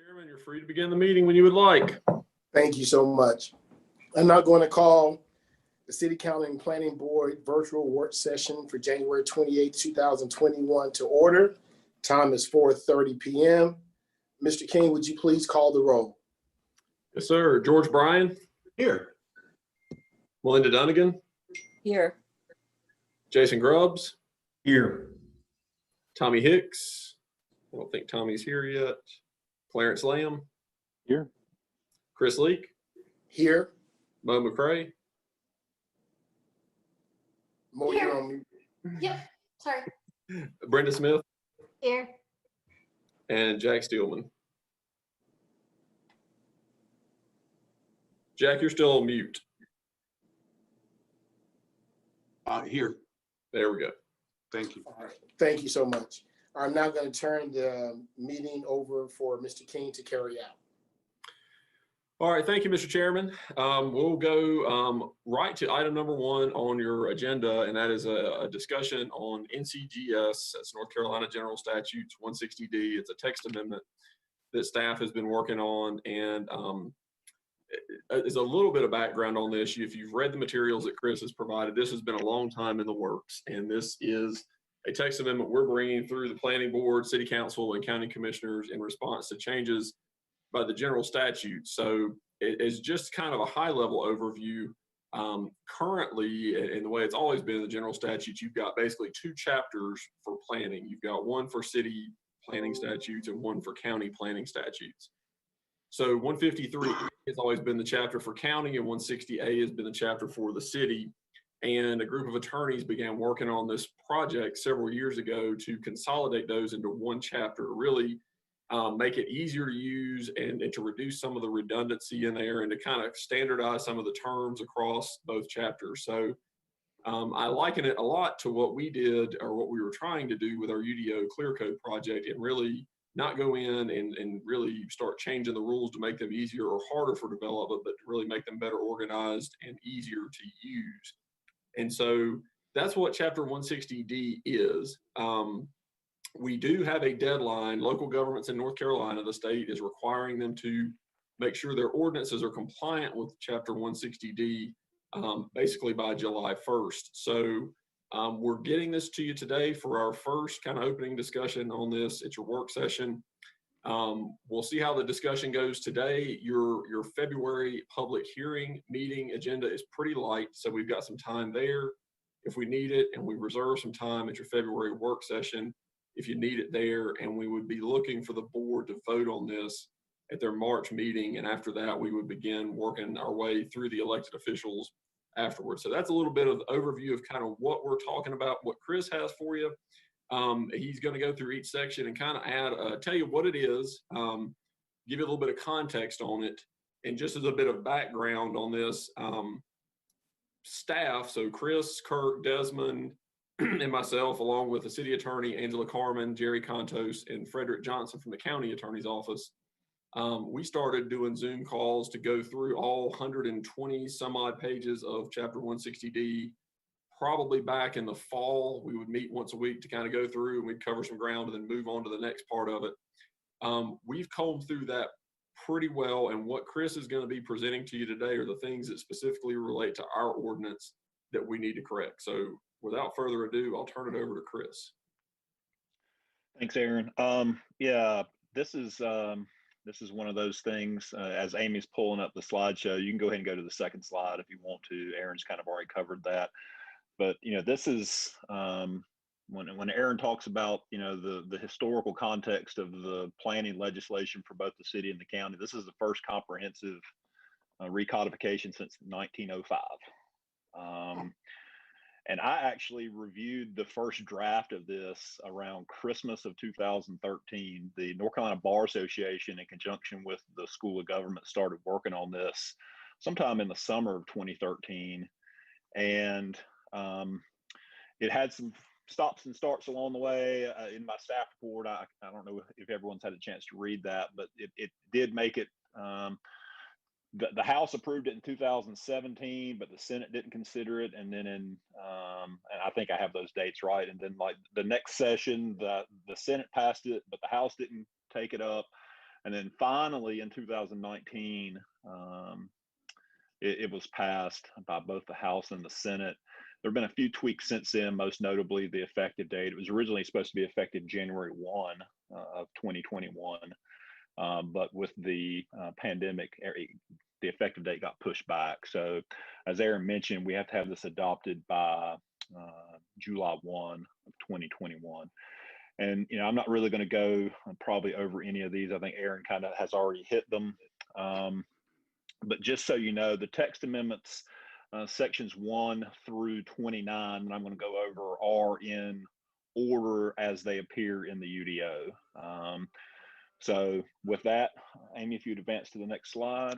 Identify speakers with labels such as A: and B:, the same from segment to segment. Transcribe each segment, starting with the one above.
A: Chairman, you're free to begin the meeting when you would like.
B: Thank you so much. I'm now going to call the City Council and Planning Board virtual work session for January 28, 2021 to order. Time is 4:30 p.m. Mr. King, would you please call the roll?
A: Yes, sir. George Bryan.
C: Here.
A: Melinda Dunnigan.
D: Here.
A: Jason Grubbs.
C: Here.
A: Tommy Hicks. I don't think Tommy's here yet. Clarence Lamb.
C: Here.
A: Chris Leak.
B: Here.
A: Mo McCray.
B: Mo,
E: Here.
B: you're on mute.
E: Yep, sorry.
A: Brenda Smith.
E: Here.
A: And Jack Steelman. Jack, you're still on mute.
C: Here.
A: There we go.
C: Thank you.
B: All right. Thank you so much. I'm now going to turn the meeting over for Mr. King to carry out.
A: All right, thank you, Mr. Chairman. We'll go right to item number 1 on your agenda, and that is a discussion on NCGS, that's North Carolina General Statutes 160D. It's a text amendment that staff has been working on, and there's a little bit of background on this. If you've read the materials that Chris has provided, this has been a long time in the works, and this is a text amendment we're bringing through the Planning Board, City Council, and County Commissioners in response to changes by the general statute. So it is just kind of a high-level overview. Currently, and the way it's always been in the general statutes, you've got basically 2 chapters for planning. You've got one for city planning statutes and one for county planning statutes. So 153 has always been the chapter for county, and 160A has been the chapter for the city. And a group of attorneys began working on this project several years ago to consolidate those into one chapter, really make it easier to use and to reduce some of the redundancy in there and to kind of standardize some of the terms across both chapters. So I liken it a lot to what we did or what we were trying to do with our UDO Clear Code project, and really not go in and really start changing the rules to make them easier or harder for development, but to really make them better organized and easier to use. And so that's what Chapter 160D is. We do have a deadline. Local governments in North Carolina, the state is requiring them to make sure their ordinances are compliant with Chapter 160D basically by July 1st. So we're getting this to you today for our first kind of opening discussion on this. It's your work session. We'll see how the discussion goes today. Your February public hearing meeting agenda is pretty light, so we've got some time there if we need it, and we reserve some time at your February work session if you need it there, and we would be looking for the board to vote on this at their March meeting, and after that we would begin working our way through the elected officials afterwards. So that's a little bit of the overview of kind of what we're talking about, what Chris has for you. He's going to go through each section and kind of add, tell you what it is, give you a little bit of context on it, and just as a bit of background on this, staff, so Chris, Kirk, Desmond, and myself, along with the city attorney, Angela Carmen, Jerry Contos, and Frederick Johnson from the county attorney's office, we started doing Zoom calls to go through all 120 some odd pages of Chapter 160D. Probably back in the fall, we would meet once a week to kind of go through, and we'd cover some ground and then move on to the next part of it. We've combed through that pretty well, and what Chris is going to be presenting to you today are the things that specifically relate to our ordinance that we need to correct. So without further ado, I'll turn it over to Chris.
F: Thanks, Aaron. Yeah, this is one of those things, as Amy's pulling up the slideshow, you can go ahead and go to the second slide if you want to. Aaron's kind of already covered that. But, you know, this is when Aaron talks about, you know, the historical context of the planning legislation for both the city and the county, this is the first comprehensive recodification since 1905. And I actually reviewed the first draft of this around Christmas of 2013. The North Carolina Bar Association, in conjunction with the School of Government, started working on this sometime in the summer of 2013. And it had some stops and starts along the way. In my staff report, I don't know if everyone's had a chance to read that, but it did make it, the House approved it in 2017, but the Senate didn't consider it. And then and I think I have those dates right. And then like the next session, the Senate passed it, but the House didn't take it up. And then finally in 2019, it was passed by both the House and the Senate. There have been a few tweaks since then, most notably the effective date. It was originally supposed to be effective January 1 of 2021, but with the pandemic, the effective date got pushed back. So as Aaron mentioned, we have to have this adopted by July 1 of 2021. And, I'm not really going to go probably over any of these. I think Aaron kind of has already hit them. But just so you know, the text amendments, sections 1 through 29, that I'm going to go over are in order as they appear in the UDO. So with that, Amy, if you'd advance to the next slide.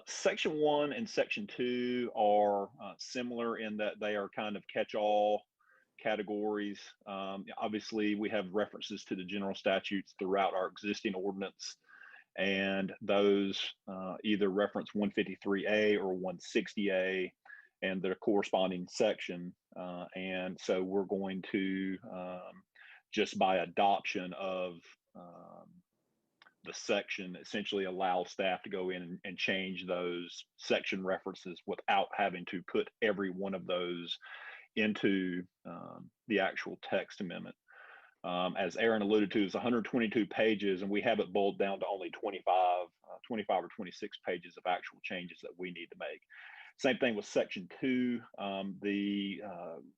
F: Section 1 and Section 2 are similar in that they are kind of catch-all categories. Obviously, we have references to the general statutes throughout our existing ordinance, and those either reference 153A or 160A and their corresponding section. And so we're going to, just by adoption of the section, essentially allow staff to go in and change those section references without having to put every one of those into the actual text amendment. As Aaron alluded to, it's 122 pages, and we have it boiled down to only 25 or 26 pages of actual changes that we need to make. Same thing with Section 2. The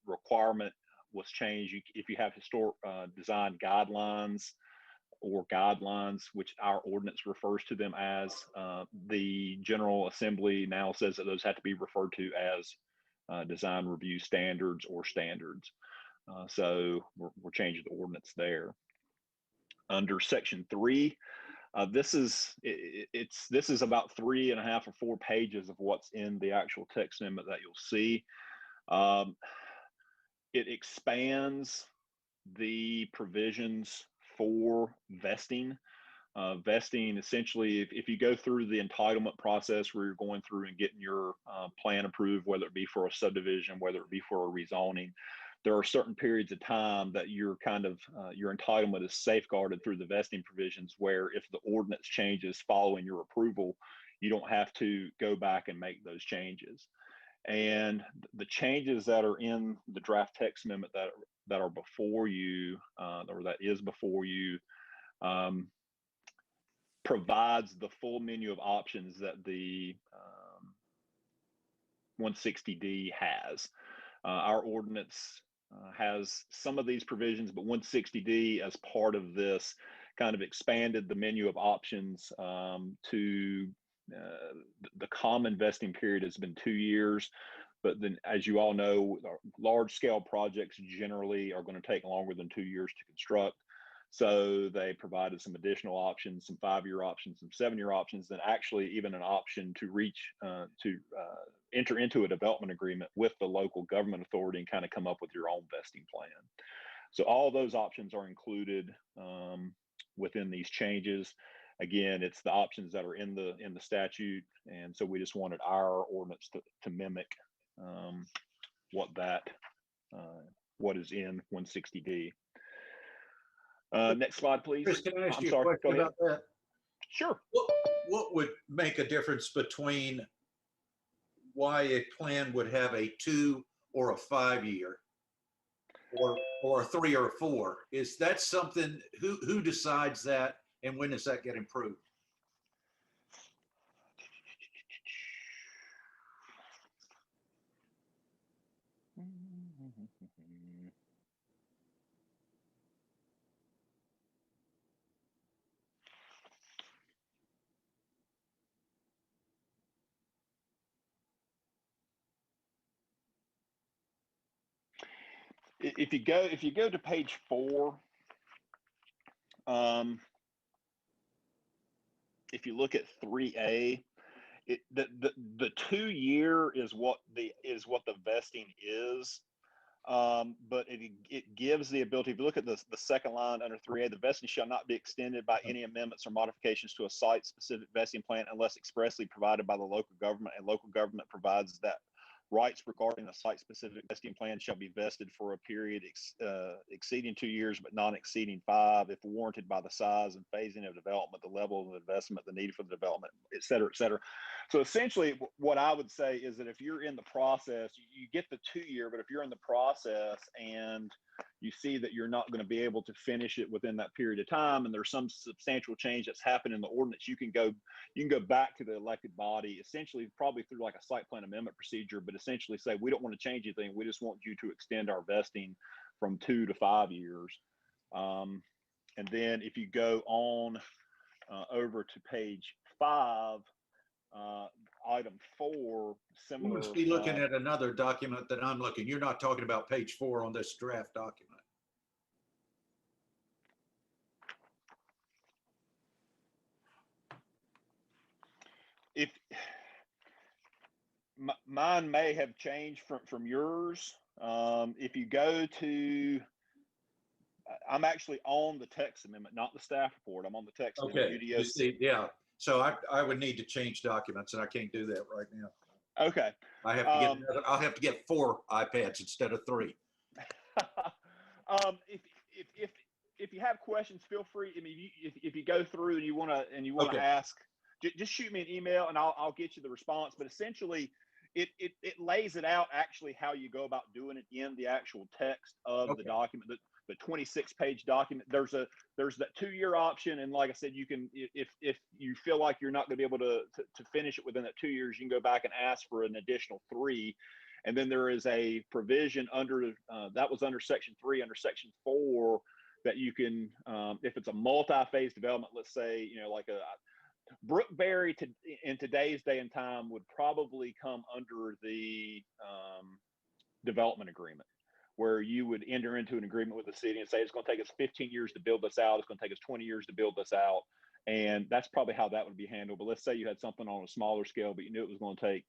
F: requirement was changed. If you have historic design guidelines or guidelines, which our ordinance refers to them as, the General Assembly now says that those have to be referred to as design review standards or standards. So we're changing the ordinance there. Under Section 3, this is about 3.5 or 4 pages of what's in the actual text amendment that you'll see. It expands the provisions for vesting. Vesting, essentially, if you go through the entitlement process where you're going through and getting your plan approved, whether it be for a subdivision, whether it be for a rezoning, there are certain periods of time that you're kind of, your entitlement is safeguarded through the vesting provisions, where if the ordinance changes following your approval, you don't have to go back and make those changes. And the changes that are in the draft text amendment that are before you, or that is before you, provides the full menu of options that the 160D has. Our ordinance has some of these provisions, but 160D, as part of this, kind of expanded the menu of options to the common vesting period has been 2 years. But then, as you all know, large scale projects generally are going to take longer than 2 years to construct. So they provided some additional options, some 5-year options, some 7-year options, and actually even an option to enter into a development agreement with the local government authority and kind of come up with your own vesting plan. So all those options are included within these changes. Again, it's the options that are in the statute, and so we just wanted our ordinance to mimic what is in 160D. Next slide, please.
D: Chris, can I ask
F: I'm
D: you a
F: sorry,
D: question about that?
F: Sure.
D: What would make a difference between why a plan would have a 2 or a 5 year or a 3 or a 4? Is that something, who decides that, and when does that get improved?
F: If you go to page 4, if you look at 3A, the 2 year is what the vesting is, but it gives the ability. If you look at the second line under 3A, the vesting shall not be extended by any amendments or modifications to a site-specific vesting plan unless expressly provided by the local government, and local government provides that rights regarding a site-specific vesting plan shall be vested for a period exceeding 2 years, but not exceeding 5, if warranted by the size and phasing of development, the level of investment, the need for the development, et cetera, et cetera. So essentially, what I would say is that if you're in the process, you get the 2 year, but if you're in the process and you see that you're not going to be able to finish it within that period of time, and there's some substantial change that's happened in the ordinance, you can go back to the elected body, essentially probably through like a site plan amendment procedure, but essentially say, we don't want to change anything. We just want you to extend our vesting from 2 to 5 years. And then if you go on over to page 5, item 4,
D: You
F: similar.
D: must be looking at another document that I'm looking. You're not talking about page 4 on this draft document.
F: If mine may have changed from yours. If you go to, I'm actually on the text amendment, not the staff report. I'm on the text amendment.
D: Okay, you see, yeah. So I would need to change documents, and I can't do that right now.
F: Okay.
D: I have to get I'll have to get 4 iPads instead of 3.
F: If you have questions, feel free. I mean, if you go through and you want to
D: Okay.
F: ask, just shoot me an email and I'll get you the response. But essentially, it lays it out actually how you go about doing it in the actual text of the document. The 26-page document. There's that 2-year option, and like I said, you can, if you feel like you're not going to be able to finish it within that 2 years, you can go back and ask for an additional 3. And then there is a provision under that was under section 3, under section 4, that you can, if it's a multi-phase development, let's say, like a Brookberry in today's day and time would probably come under the development agreement, where you would enter into an agreement with the city and say, it's going to take us 15 years to build this out. It's going to take us 20 years to build this out. And that's probably how that would be handled. But let's say you had something on a smaller scale, but you knew it was going to take,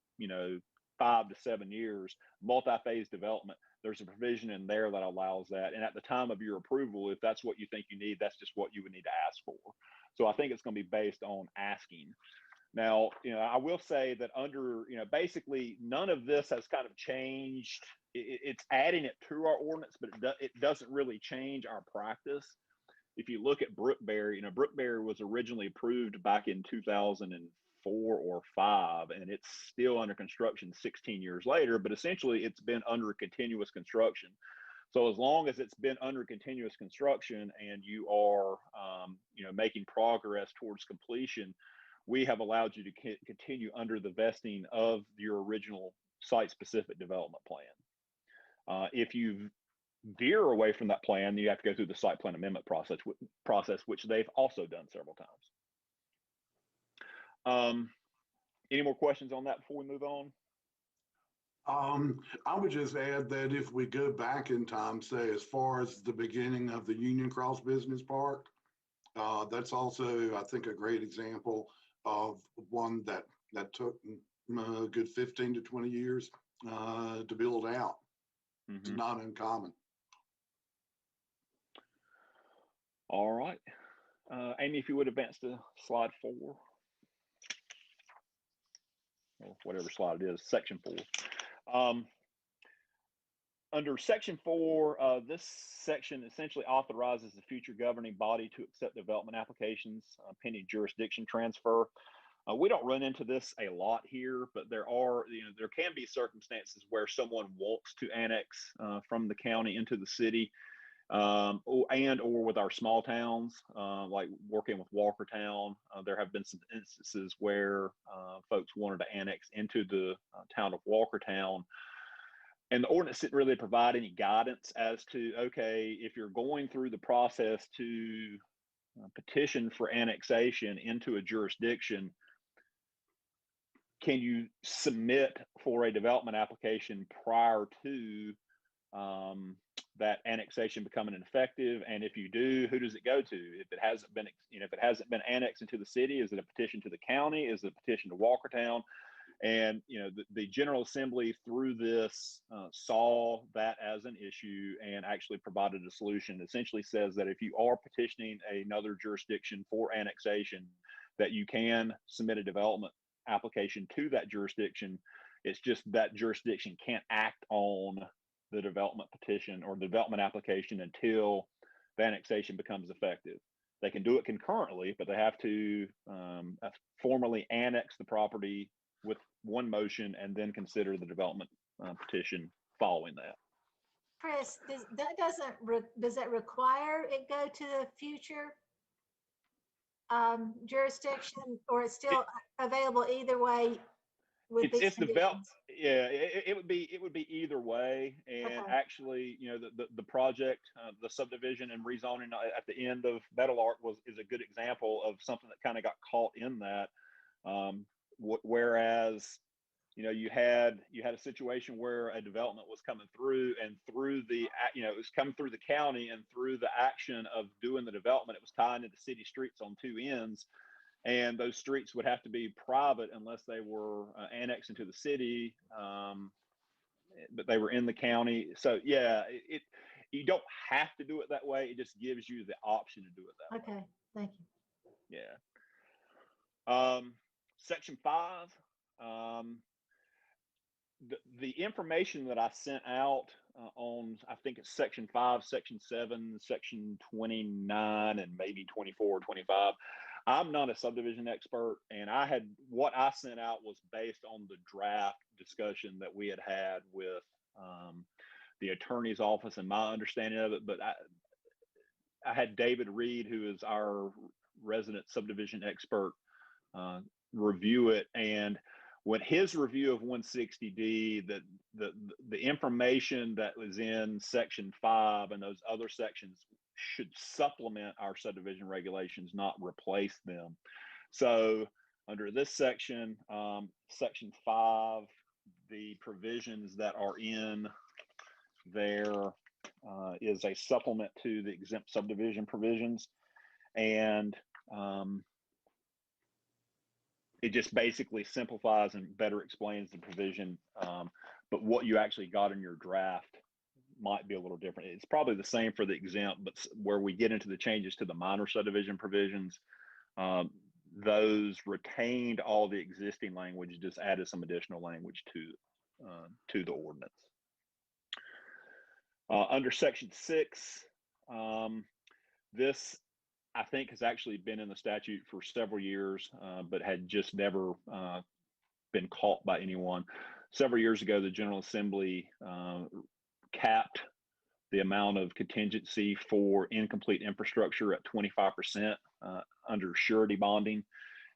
F: 5 to 7 years, multi-phase development. There's a provision in there that allows that. And at the time of your approval, if that's what you think you need, that's just what you would need to ask for. So I think it's going to be based on asking. Now, I will say that under, basically none of this has kind of changed. It's adding it to our ordinance, but it doesn't really change our practice. If you look at Brookberry, Brookberry was originally approved back in 2004 or 5, and it's still under construction 16 years later, but essentially it's been under continuous construction. So as long as it's been under continuous construction and you are, making progress towards completion, we have allowed you to continue under the vesting of your original site-specific development plan. If you veer away from that plan, you have to go through the site plan amendment process, which they've also done several times. Any more questions on that before we move on?
C: I would just add that if we go back in time, say as far as the beginning of the Union Cross Business Park, that's also, I think, a great example of one that took a good 15 to 20 years to build out. It's not uncommon.
F: All right. Amy, if you would advance to slide 4. Or whatever slide it is, section 4. Under section 4, this section essentially authorizes the future governing body to accept development applications pending jurisdiction transfer. We don't run into this a lot here, but there can be circumstances where someone wants to annex from the county into the city, or with our small towns, like working with Walkertown. There have been some instances where folks wanted to annex into the town of Walkertown. And the ordinance didn't really provide any guidance as to, okay, if you're going through the process to petition for annexation into a jurisdiction, can you submit for a development application prior to that annexation becoming effective? And if you do, who does it go to? If it hasn't been annexed into the city, is it a petition to the county? Is it a petition to Walkertown? And the General Assembly through this saw that as an issue and actually provided a solution. Essentially says that if you are petitioning another jurisdiction for annexation, that you can submit a development application to that jurisdiction It's just that jurisdiction can't act on the development petition or the development application until the annexation becomes effective. They can do it concurrently, but they have to formally annex the property with one motion and then consider the development petition following that.
E: Chris, does that require it go to the future jurisdiction, or it's still available either way with these
F: It's developed.
E: conditions?
F: Yeah, it would be either way. And
E: Okay.
F: actually, you know, the project, the subdivision and rezoning at the end of Meadowlark is a good example of something that kind of got caught in that. Whereas, you know, you had a situation where a development was coming through, and through the, you know, it was coming through the county, and through the action of doing the development, it was tying into city streets on two ends. And those streets would have to be private unless they were annexed into the city, but they were in the county. So yeah, you don't have to do it that way. It just gives you the option to do it that way.
E: Okay, thank you.
F: Yeah. Section 5. The information that I sent out on, I think it's section 5, section 7, section 29, and maybe 24 or 25. I'm not a subdivision expert, and what I sent out was based on the draft discussion that we had with the attorney's office and my understanding of it. But I had David Reed, who is our resident subdivision expert, review it, and when his review of 160D, the information that was in section 5 and those other sections should supplement our subdivision regulations, not replace them. So under this section, section 5, the provisions that are in there is a supplement to the exempt subdivision provisions, and it just basically simplifies and better explains the provision, but what you actually got in your draft might be a little different. It's probably the same for the exempt, but where we get into the changes to the minor subdivision provisions, those retained all the existing language, just added some additional language to the ordinance. Under section 6, this I think has actually been in the statute for several years, but had just never been caught by anyone. Several years ago, the General Assembly capped the amount of contingency for incomplete infrastructure at 25% under surety bonding.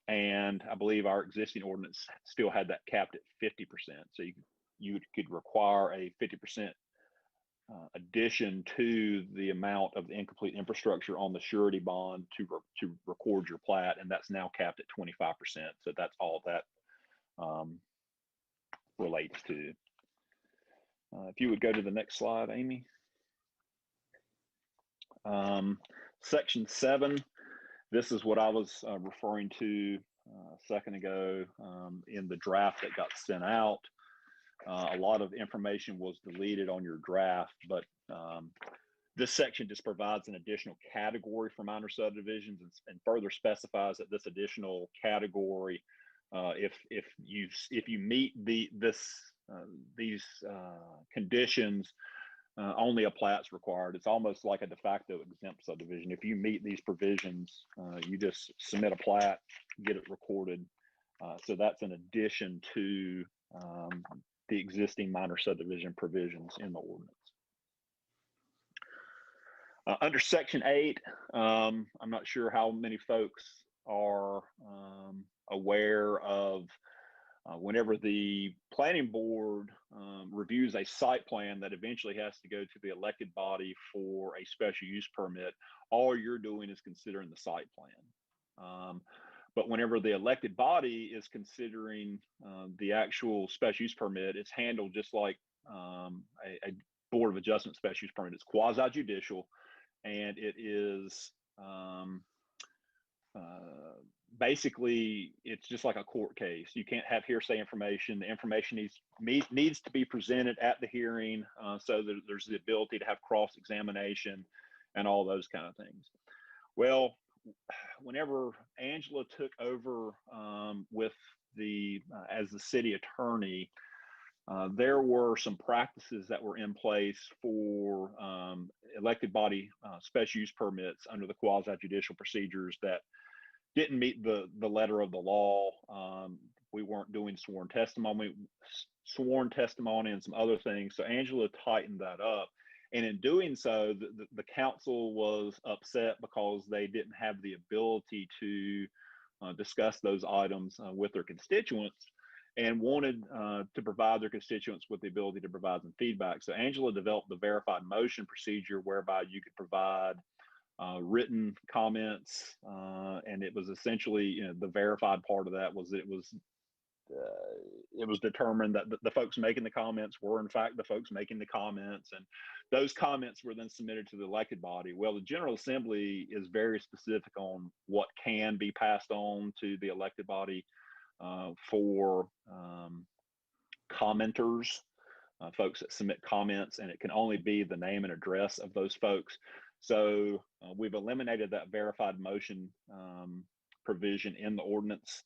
F: And I believe our existing ordinance still had that capped at 50%. So you could require a 50% addition to the amount of the incomplete infrastructure on the surety bond to record your plat, and that's now capped at 25%. So that's all that relates to. If you would go to the next slide, Amy. Section 7, this is what I was referring to a second ago in the draft that got sent out. A lot of information was deleted on your draft, but this section just provides an additional category for minor subdivisions and further specifies that this additional category, if you meet these conditions, only a plat's required. It's almost like a de facto exempt subdivision. If you meet these provisions, you just submit a plat, get it recorded. So that's an addition to the existing minor subdivision provisions in the ordinance. Under section 8, I'm not sure how many folks are aware of whenever the planning board reviews a site plan that eventually has to go to the elected body for a special use permit, all you're doing is considering the site plan. But whenever the elected body is considering the actual special use permit, it's handled just like a Board of Adjustment special use permit. It's quasi-judicial, and it is basically, it's just like a court case. You can't have hearsay information. The information needs to be presented at the hearing, so that there's the ability to have cross-examination and all those kind of things. Well, whenever Angela took over with as the city attorney, there were some practices that were in place for elected body special use permits under the quasi judicial procedures that didn't meet the letter of the law. We weren't doing sworn testimony and some other things. So Angela tightened that up. And in doing so, the council was upset because they didn't have the ability to discuss those items with their constituents, and wanted to provide their constituents with the ability to provide some feedback. So Angela developed the verified motion procedure whereby you could provide written comments, and it was essentially, you know, the verified part of that was it was determined that the folks making the comments were in fact the folks making the comments, and those comments were then submitted to the elected body. Well, the General Assembly is very specific on what can be passed on to the elected body for commenters, folks that submit comments, and it can only be the name and address of those folks. So we've eliminated that verified motion provision in the ordinance,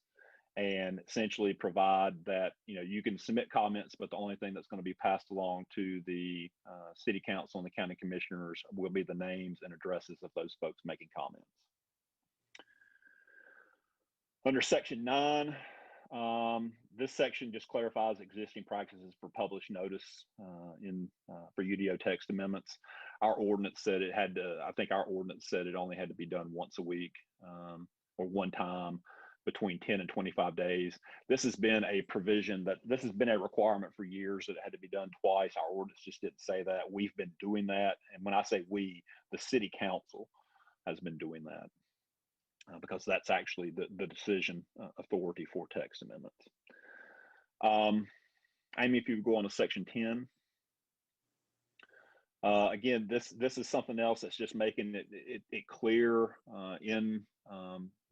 F: and essentially provide that, you know, you can submit comments, but the only thing that's going to be passed along to the city council and the county commissioners will be the names and addresses of those folks making comments. Under section 9, this section just clarifies existing practices for published notice for UDO text amendments. Our ordinance said it had to, I think our ordinance said it only had to be done once a week or one time between 10 and 25 days. This has been a provision this has been a requirement for years that it had to be done twice. Our ordinance just didn't say that. We've been doing that. And when I say we, the city council has been doing that because that's actually the decision authority for text amendments. Amy, if you go on to section 10. Again, this is something else that's just making it clear in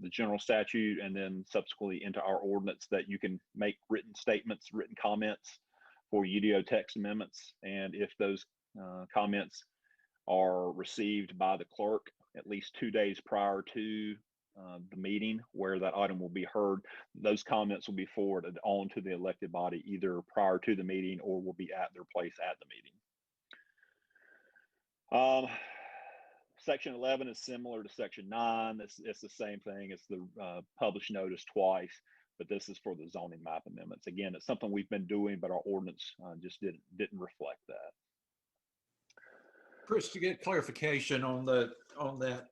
F: the general statute and then subsequently into our ordinance that you can make written statements, written comments for UDO text amendments. And if those comments are received by the clerk at least 2 days prior to the meeting where that item will be heard, those comments will be forwarded on to the elected body either prior to the meeting or will be at their place at the meeting. Section 11 is similar to section 9. It's the same thing. It's the published notice twice, but this is for the zoning map amendments. Again, it's something we've been doing, but our ordinance just didn't reflect that.
D: Chris, to get clarification on that.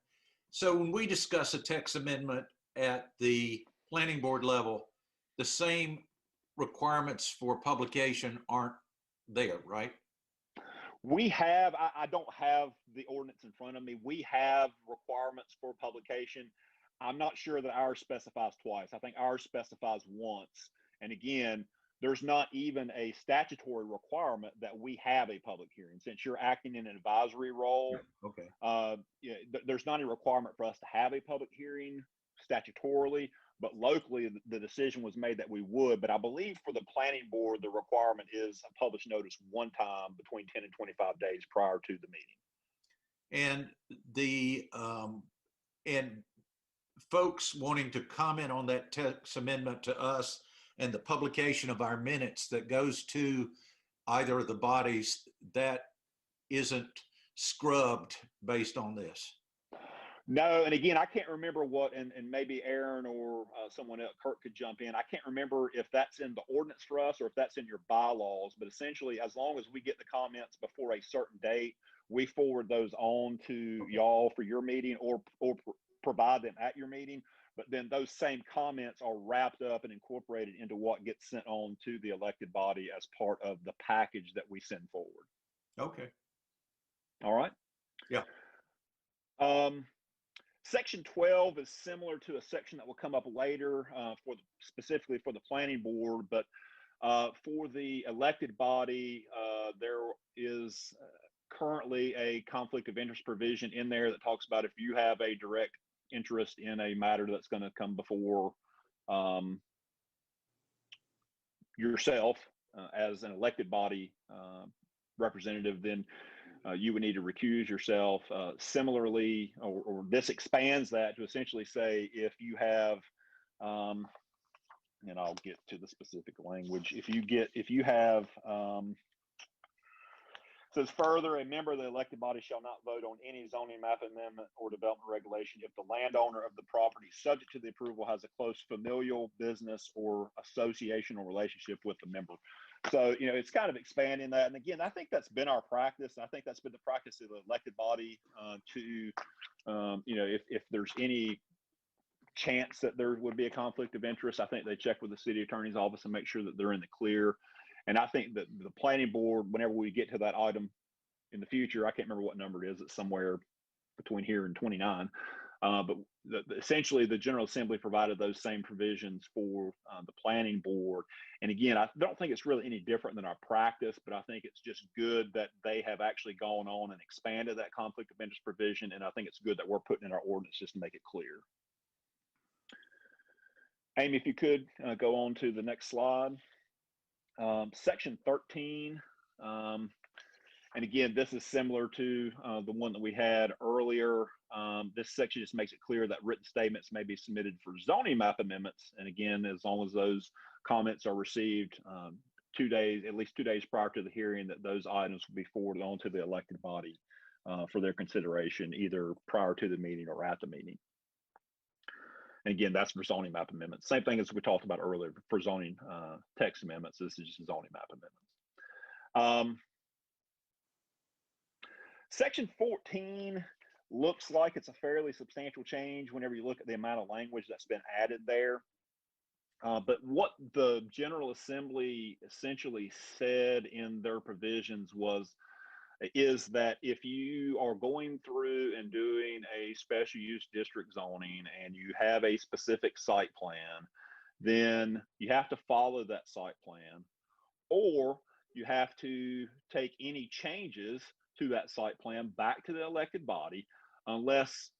D: So when we discuss a text amendment at the planning board level, the same requirements for publication aren't there, right?
F: We have, I don't have the ordinance in front of me. We have requirements for publication. I'm not sure that ours specifies twice. I think ours specifies once. And again, there's not even a statutory requirement that we have a public hearing. Since you're acting in an advisory role,
D: okay.
F: There's not a requirement for us to have a public hearing statutorily, but locally the decision was made that we would. But I believe for the planning board, the requirement is a published notice one time between 10 and 25 days prior to the meeting.
D: And folks wanting to comment on that text amendment to us and the publication of our minutes that goes to either of the bodies, that isn't scrubbed based on this.
F: No, and again, I can't remember what, and maybe Aaron or someone else, Kurt, could jump in. I can't remember if that's in the ordinance for us or if that's in your bylaws, but essentially, as long as we get the comments before a certain date, we forward those on to y'all for your meeting or provide them at your meeting. But then those same comments are wrapped up and incorporated into what gets sent on to the elected body as part of the package that we send forward.
D: Okay.
F: All right.
D: Yeah.
F: Section 12 is similar to a section that will come up later specifically for the planning board, but for the elected body, there is currently a conflict of interest provision in there that talks about if you have a direct interest in a matter that's going to come before yourself as an elected body representative, then you would need to recuse yourself. Similarly, or this expands that to essentially say if you have and I'll get to the specific language. If you have, says further, a member of the elected body shall not vote on any zoning map amendment or development regulation if the landowner of the property subject to the approval has a close familial, business, or associational relationship with the member. So, it's kind of expanding that. And again, I think that's been our practice. I think that's been the practice of the elected body if there's any chance that there would be a conflict of interest, I think they check with the city attorney's office and make sure that they're in the clear. And I think that the planning board, whenever we get to that item in the future, I can't remember what number it is, it's somewhere between here and 29. But essentially the General Assembly provided those same provisions for the planning board. And again, I don't think it's really any different than our practice, but I think it's just good that they have actually gone on and expanded that conflict of interest provision. And I think it's good that we're putting in our ordinance just to make it clear. Amy, if you could go on to the next slide. Section 13. And again, this is similar to the one that we had earlier. This section just makes it clear that written statements may be submitted for zoning map amendments. And again, as long as those comments are received at least 2 days prior to the hearing, that those items will be forwarded on to the elected body for their consideration, either prior to the meeting or at the meeting. And again, that's for zoning map amendments. Same thing as we talked about earlier for zoning text amendments. This is just zoning map amendments. Section 14 looks like it's a fairly substantial change whenever you look at the amount of language that's been added there. But what the General Assembly essentially said in their provisions is that if you are going through and doing a special use district zoning and you have a specific site plan, then you have to follow that site plan, or you have to take any changes to that site plan back to the elected body unless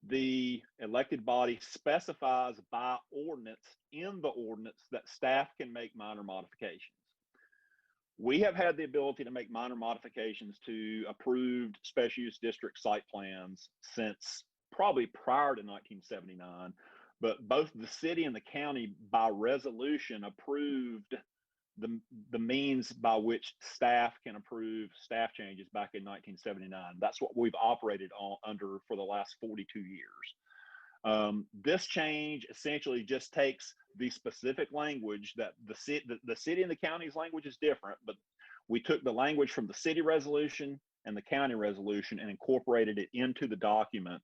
F: the elected body specifies by ordinance in the ordinance that staff can make minor modifications. We have had the ability to make minor modifications to approved special use district site plans since probably prior to 1979, but both the city and the county by resolution approved the means by which staff can approve staff changes back in 1979. That's what we've operated under for the last 42 years. This change essentially just takes the specific language that the city and the county's language is different, but we took the language from the city resolution and the county resolution and incorporated it into the document,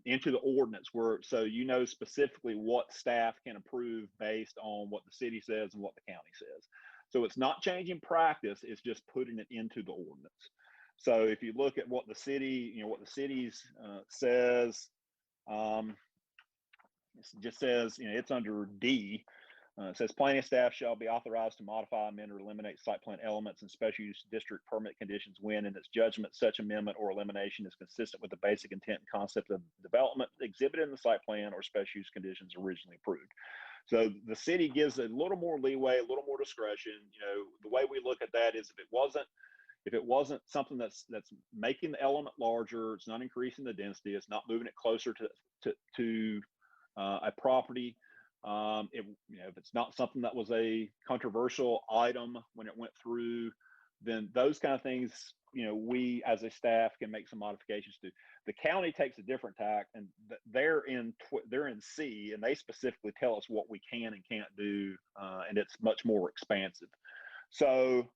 F: into the ordinance, so specifically what staff can approve based on what the city says and what the county says. So it's not changing practice, it's just putting it into the ordinance. So if you look at what the city, says, it just says, it's under D. It says planning staff shall be authorized to modify, amend, or eliminate site plan elements and special use district permit conditions when, in its judgment, such amendment or elimination is consistent with the basic intent and concept of development exhibited in the site plan or special use conditions originally approved. So the city gives a little more leeway, a little more discretion. The way we look at that is if it wasn't something that's making the element larger, it's not increasing the density, it's not moving it closer to a property. If it's not something that was a controversial item when it went through, then those kind of things, we as a staff can make some modifications to. The county takes a different tack, and they're in C, and they specifically tell us what we can and can't do, and it's much more expansive. So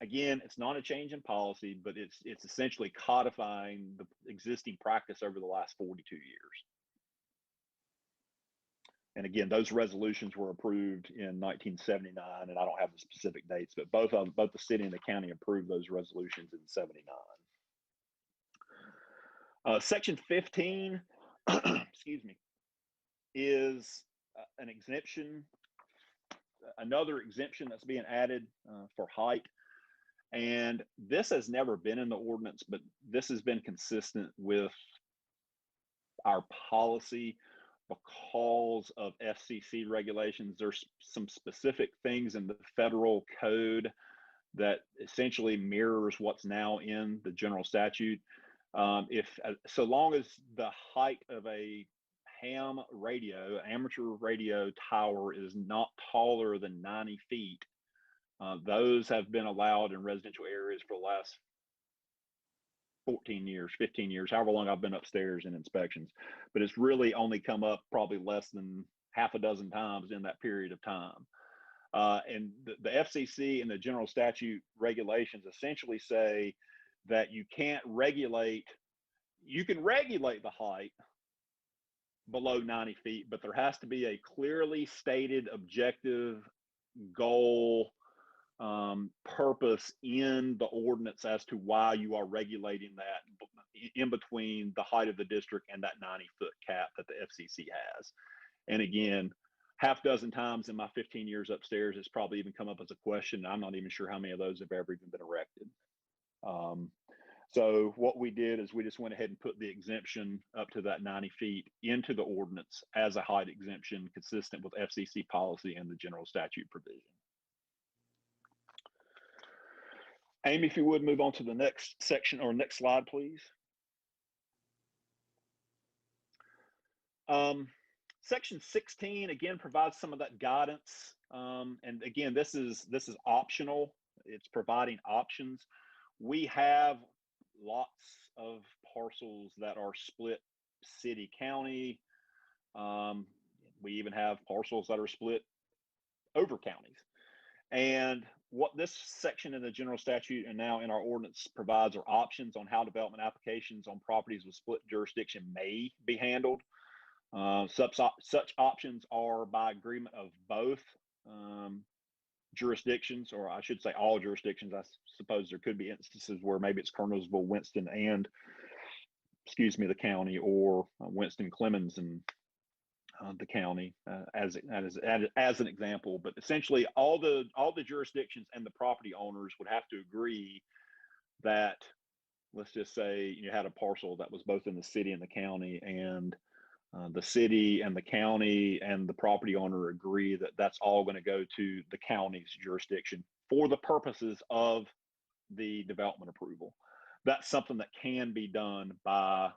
F: again, it's not a change in policy, but it's essentially codifying the existing practice over the last 42 years. And again, those resolutions were approved in 1979, and I don't have the specific dates, but both the city and the county approved those resolutions in 79. Section 15, excuse me, is an exemption, another exemption that's being added for height. And this has never been in the ordinance, but this has been consistent with our policy because of FCC regulations. There's some specific things in the federal code that essentially mirrors what's now in the general statute. So long as the height of a ham radio, amateur radio tower is not taller than 90 feet, those have been allowed in residential areas for the last 14 years, 15 years, however long I've been upstairs in inspections. But it's really only come up probably less than half a dozen times in that period of time. And the FCC and the general statute regulations essentially say that you can regulate the height below 90 feet, but there has to be a clearly stated objective goal, purpose in the ordinance as to why you are regulating that in between the height of the district and that 90-foot cap that the FCC has. And again, half dozen times in my 15 years upstairs, it's probably even come up as a question. I'm not even sure how many of those have ever even been erected. So what we did is we just went ahead and put the exemption up to that 90 feet into the ordinance as a height exemption consistent with FCC policy and the general statute provision. Amy, if you would move on to the next section or next slide, please. Section 16 again provides some of that guidance, and again, this is optional. It's providing options. We have lots of parcels that are split city county. We even have parcels that are split over counties. And what this section in the general statute and now in our ordinance provides are options on how development applications on properties with split jurisdiction may be handled. Such options are by agreement of both jurisdictions, or I should say all jurisdictions. I suppose there could be instances where maybe it's Kernersville, Winston, and the county, or Winston, Clemens, and the county as an example. But essentially, all the jurisdictions and the property owners would have to agree that, let's just say you had a parcel that was both in the city and the county, and the city and the county and the property owner agree that that's all going to go to the county's jurisdiction for the purposes of the development approval. That's something that can be done by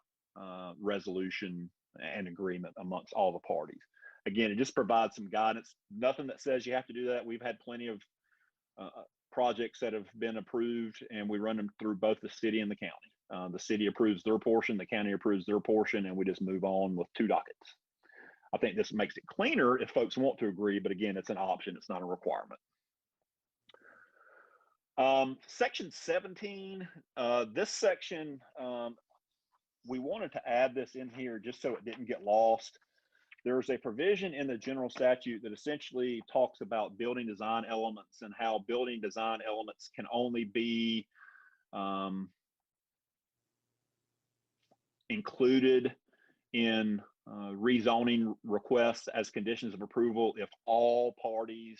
F: resolution and agreement amongst all the parties. Again, it just provides some guidance. Nothing that says you have to do that. We've had plenty of projects that have been approved, and we run them through both the city and the county. The city approves their portion, the county approves their portion, and we just move on with 2 dockets. I think this makes it cleaner if folks want to agree, but again, it's an option, it's not a requirement. Section 17, this section, we wanted to add this in here just so it didn't get lost. There's a provision in the general statute that essentially talks about building design elements and how building design elements can only be included in rezoning requests as conditions of approval if all parties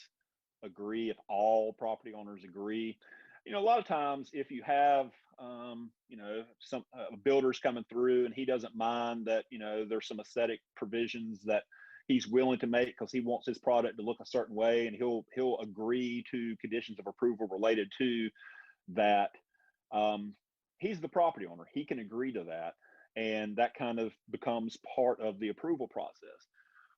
F: agree, if all property owners agree. You know, a lot of times if you have, you know, some builders coming through and he doesn't mind that, you know, there's some aesthetic provisions that he's willing to make because he wants his product to look a certain way, and he'll agree to conditions of approval related to that. He's the property owner. He can agree to that. And that kind of becomes part of the approval process.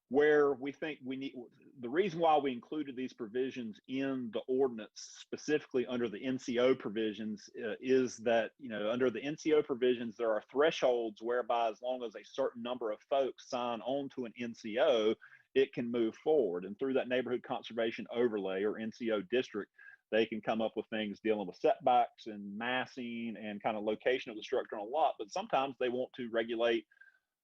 F: Where we think we need, the reason why we included these provisions in the ordinance, specifically under the NCO provisions, is that, you know, under the NCO provisions, there are thresholds whereby as long as a certain number of folks sign on to an NCO, it can move forward. And through that neighborhood conservation overlay or NCO district, they can come up with things dealing with setbacks and massing and kind of location of the structure on a lot. But sometimes they want to regulate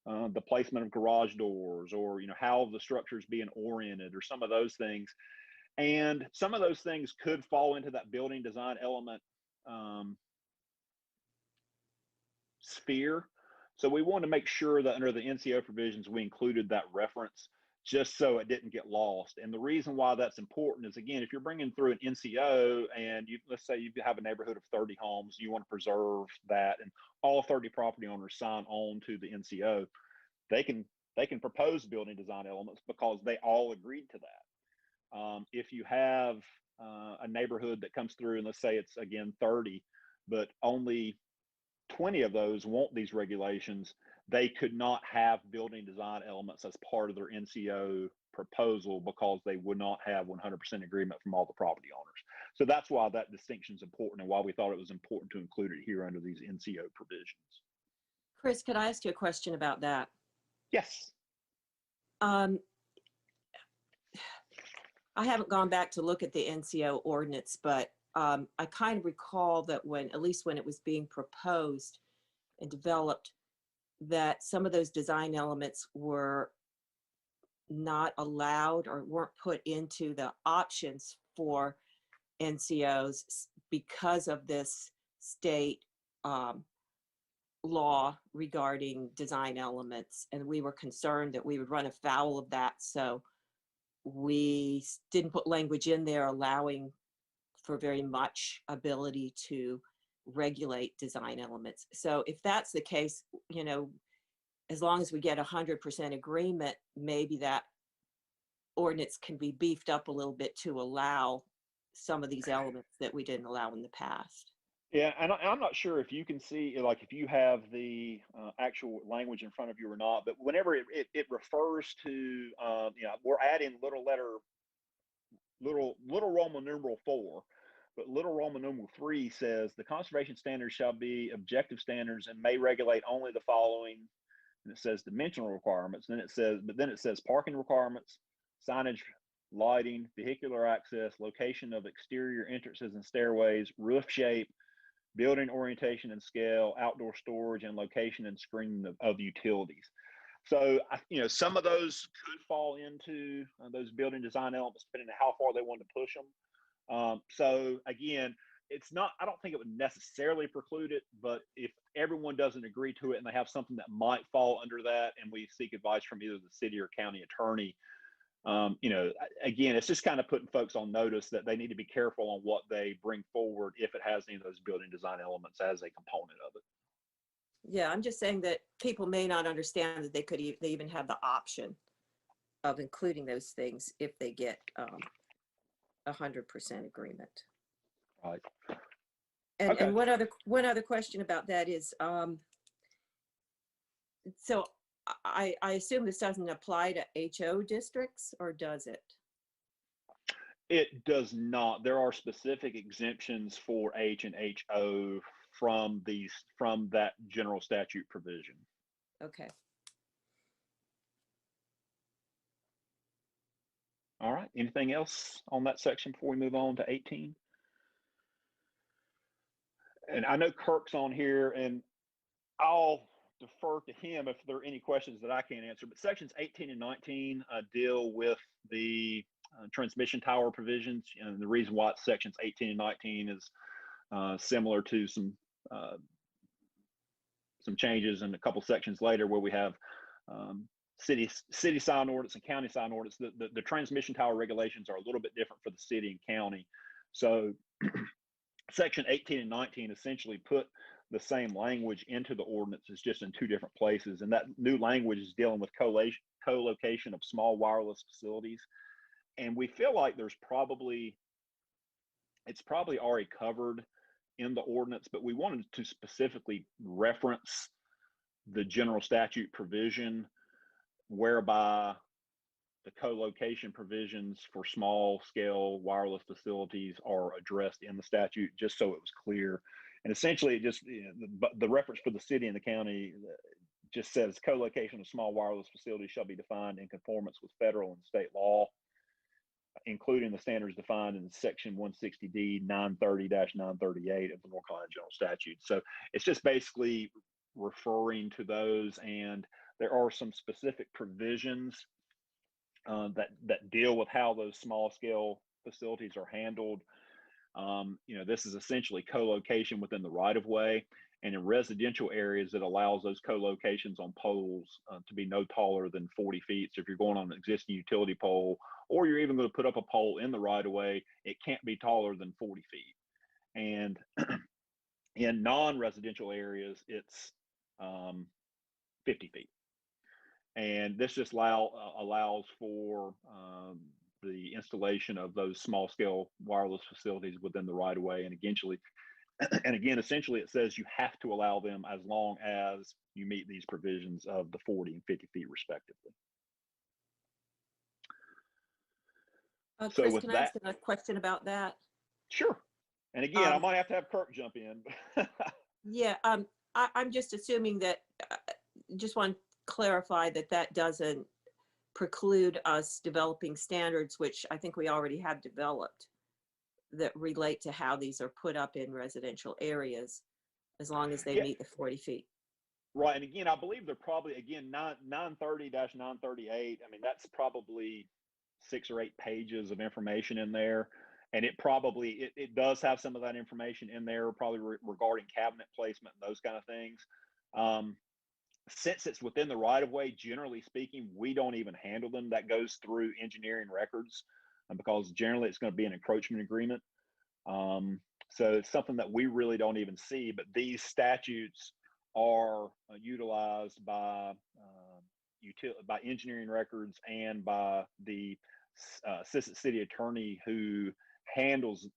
F: the placement of garage doors, or, you know, how the structure is being oriented, or some of those things. And some of those things could fall into that building design element sphere. So we wanted to make sure that under the NCO provisions, we included that reference just so it didn't get lost. And the reason why that's important is, again, if you're bringing through an NCO and let's say you have a neighborhood of 30 homes, you want to preserve that, and all 30 property owners sign on to the NCO, they can propose building design elements because they all agreed to that. If you have a neighborhood that comes through, and let's say it's, again, 30, but only 20 of those want these regulations, they could not have building design elements as part of their NCO proposal because they would not have 100% agreement from all the property owners. So that's why that distinction is important and why we thought it was important to include it here under these NCO provisions.
G: Chris, could I ask you a question about that?
F: Yes.
G: I haven't gone back to look at the NCO ordinance, but I kind of recall that when, at least when it was being proposed and developed, that some of those design elements were not allowed or weren't put into the options for NCOs because of this state law regarding design elements. And we were concerned that we would run afoul of that. So we didn't put language in there allowing for very much ability to regulate design elements. So if that's the case, you know, as long as we get 100% agreement, maybe that ordinance can be beefed up a little bit to allow some of these elements that we didn't allow in the past.
F: Yeah, and I'm not sure if you can see, like, if you have the actual language in front of you or not, but whenever it refers to, you know, we're adding little Roman numeral 4, but little Roman numeral 3 says the conservation standards shall be objective standards and may regulate only the following. And it says dimensional requirements. Then it says parking requirements, signage, lighting, vehicular access, location of exterior entrances and stairways, roof shape, building orientation and scale, outdoor storage, and location and screening of utilities. So, you know, some of those could fall into those building design elements, depending on how far they want to push them. So again, it's not, I don't think it would necessarily preclude it, but if everyone doesn't agree to it and they have something that might fall under that, and we seek advice from either the city or county attorney, you know, again, it's just kind of putting folks on notice that they need to be careful on what they bring forward if it has any of those building design elements as a component of it.
G: Yeah, I'm just saying that people may not understand that they could they even have the option of including those things if they get 100% agreement.
F: Right.
G: And,
F: Okay.
G: and one other question about that is, so I assume this doesn't apply to HO districts, or does it?
F: It does not. There are specific exemptions for H and HO from that general statute provision.
G: Okay.
F: All right. Anything else on that section before we move on to 18? And I know Kirk's on here, and I'll defer to him if there are any questions that I can't answer, but sections 18 and 19 deal with the transmission tower provisions. And the reason why it's sections 18 and 19 is similar to some changes in a couple sections later where we have city sign ordinance and county sign ordinance. The transmission tower regulations are a little bit different for the city and county. So section 18 and 19 essentially put the same language into the ordinances, just in two different places. And that new language is dealing with co-location of small wireless facilities. And we feel like it's probably already covered in the ordinance, but we wanted to specifically reference the general statute provision whereby the co-location provisions for small scale wireless facilities are addressed in the statute, just so it was clear. And essentially, it just, the reference for the city and the county just says co-location of small wireless facilities shall be defined in conformance with federal and state law, including the standards defined in section 160D 930-938 of the North Carolina General Statute. So it's just basically referring to those, and there are some specific provisions that deal with how those small scale facilities are handled. You know, this is essentially co-location within the right of way, and in residential areas, it allows those co-locations on poles to be no taller than 40 feet. So if you're going on an existing utility pole, or you're even going to put up a pole in the right of way, it can't be taller than 40 feet. And in non-residential areas, it's 50 feet. And this just allows for the installation of those small scale wireless facilities within the right of way. And And again, essentially it says you have to allow them as long as you meet these provisions of the 40 and 50 feet respectively. So
G: Chris,
F: with
G: can I
F: that,
G: ask a question about that?
F: sure. And again, I
G: Um,
F: might have to have Kirk jump in.
G: Yeah, I'm just assuming that, just want to clarify that that doesn't preclude us developing standards, which I think we already have developed, that relate to how these are put up in residential areas, as long as they
F: Yeah.
G: meet the 40 feet.
F: Right. And again, I believe they're probably, again, 930-938. I mean, that's probably 6 or 8 pages of information in there. And it probably, it does have some of that information in there, probably regarding cabinet placement and those kind of things. Since it's within the right of way, generally speaking, we don't even handle them. That goes through engineering records, because generally it's going to be an encroachment agreement. So it's something that we really don't even see, but these statutes are utilized by by engineering records and by the assistant city attorney who handles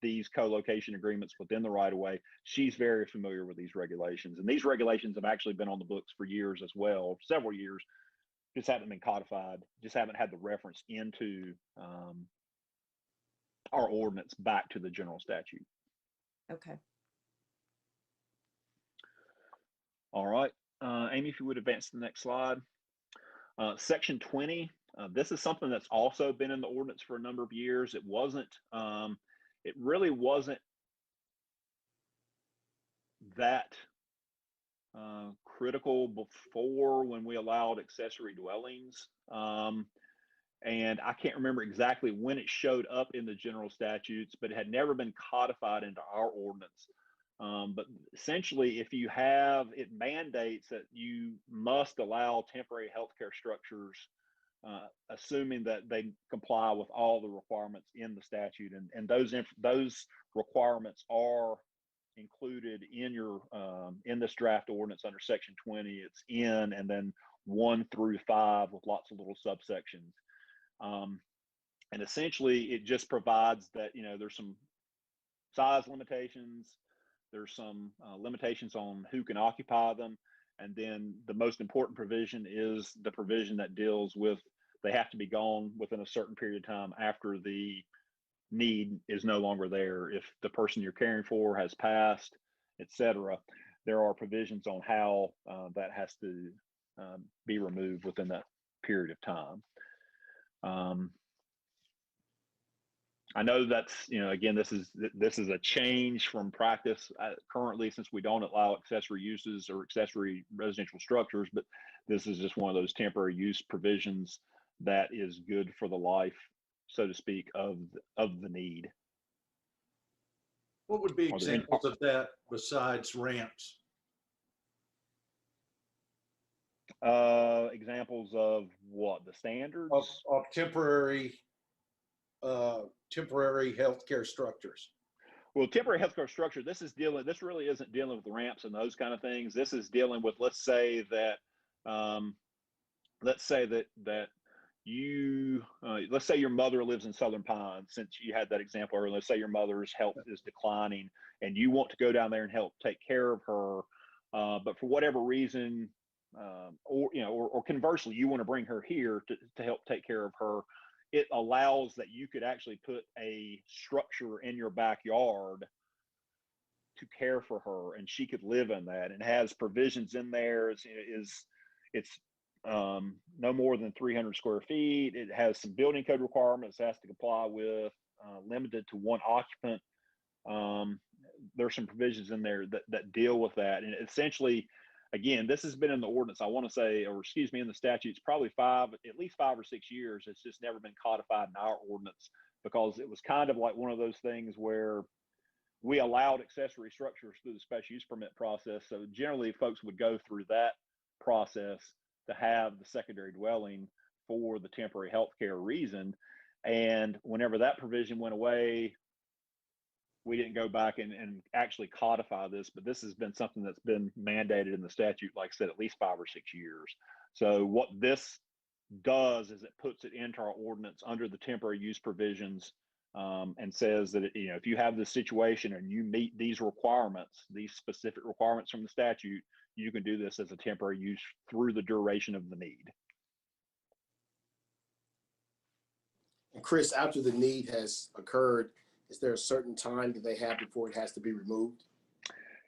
F: these co-location agreements within the right of way. She's very familiar with these regulations, and these regulations have actually been on the books for years as well, several years, just haven't been codified, just haven't had the reference into our ordinance back to the general statute.
G: Okay.
F: All right, Amy, if you would advance to the next slide. Section 20, this is something that's also been in the ordinance for a number of years. It wasn't, it really wasn't that critical before, when we allowed accessory dwellings. And I can't remember exactly when it showed up in the general statutes, but it had never been codified into our ordinance. But essentially, if you have, it mandates that you must allow temporary healthcare structures, assuming that they comply with all the requirements in the statute, and those requirements are included in your in this draft ordinance under section 20. It's in, and then 1 through 5 with lots of little subsections. And essentially, it just provides that, you know, there's some size limitations. There's some limitations on who can occupy them. And then the most important provision is the provision that deals with, they have to be gone within a certain period of time after the need is no longer there. If the person you're caring for has passed, etc., there are provisions on how that has to be removed within that period of time. I know that's, you know, again, this is a change from practice currently, since we don't allow accessory uses or accessory residential structures, but this is just one of those temporary use provisions that is good for the life, so to speak, of the need.
D: What would be examples of that besides ramps?
F: Examples of what? The standards?
D: Of temporary healthcare structures.
F: Well, temporary healthcare structure, this really isn't dealing with ramps and those kind of things. This is dealing with, let's say that you, let's say your mother lives in Southern Pines, since you had that example earlier. Let's say your mother's health is declining and you want to go down there and help take care of her, but for whatever reason, or conversely, you want to bring her here to help take care of her. It allows that you could actually put a structure in your backyard to care for her, and she could live in that, and has provisions in there. It's no more than 300 square feet. It has some building code requirements it has to comply with, limited to 1 occupant. There's some provisions in there that deal with that. And essentially, again, this has been in the ordinance, I want to say, or excuse me, in the statutes, probably at least 5 or 6 years. It's just never been codified in our ordinance, because it was kind of like one of those things where we allowed accessory structures through the special use permit process. So generally, folks would go through that process to have the secondary dwelling for the temporary healthcare reason. And whenever that provision went away, we didn't go back and actually codify this, but this has been something that's been mandated in the statute, like I said, at least 5 or 6 years. So what this does is it puts it into our ordinance under the temporary use provisions and says that, you know, if you have this situation and you meet these requirements, these specific requirements from the statute, you can do this as a temporary use through the duration of the need.
B: And Chris, after the need has occurred, is there a certain time that they have before it has to be removed?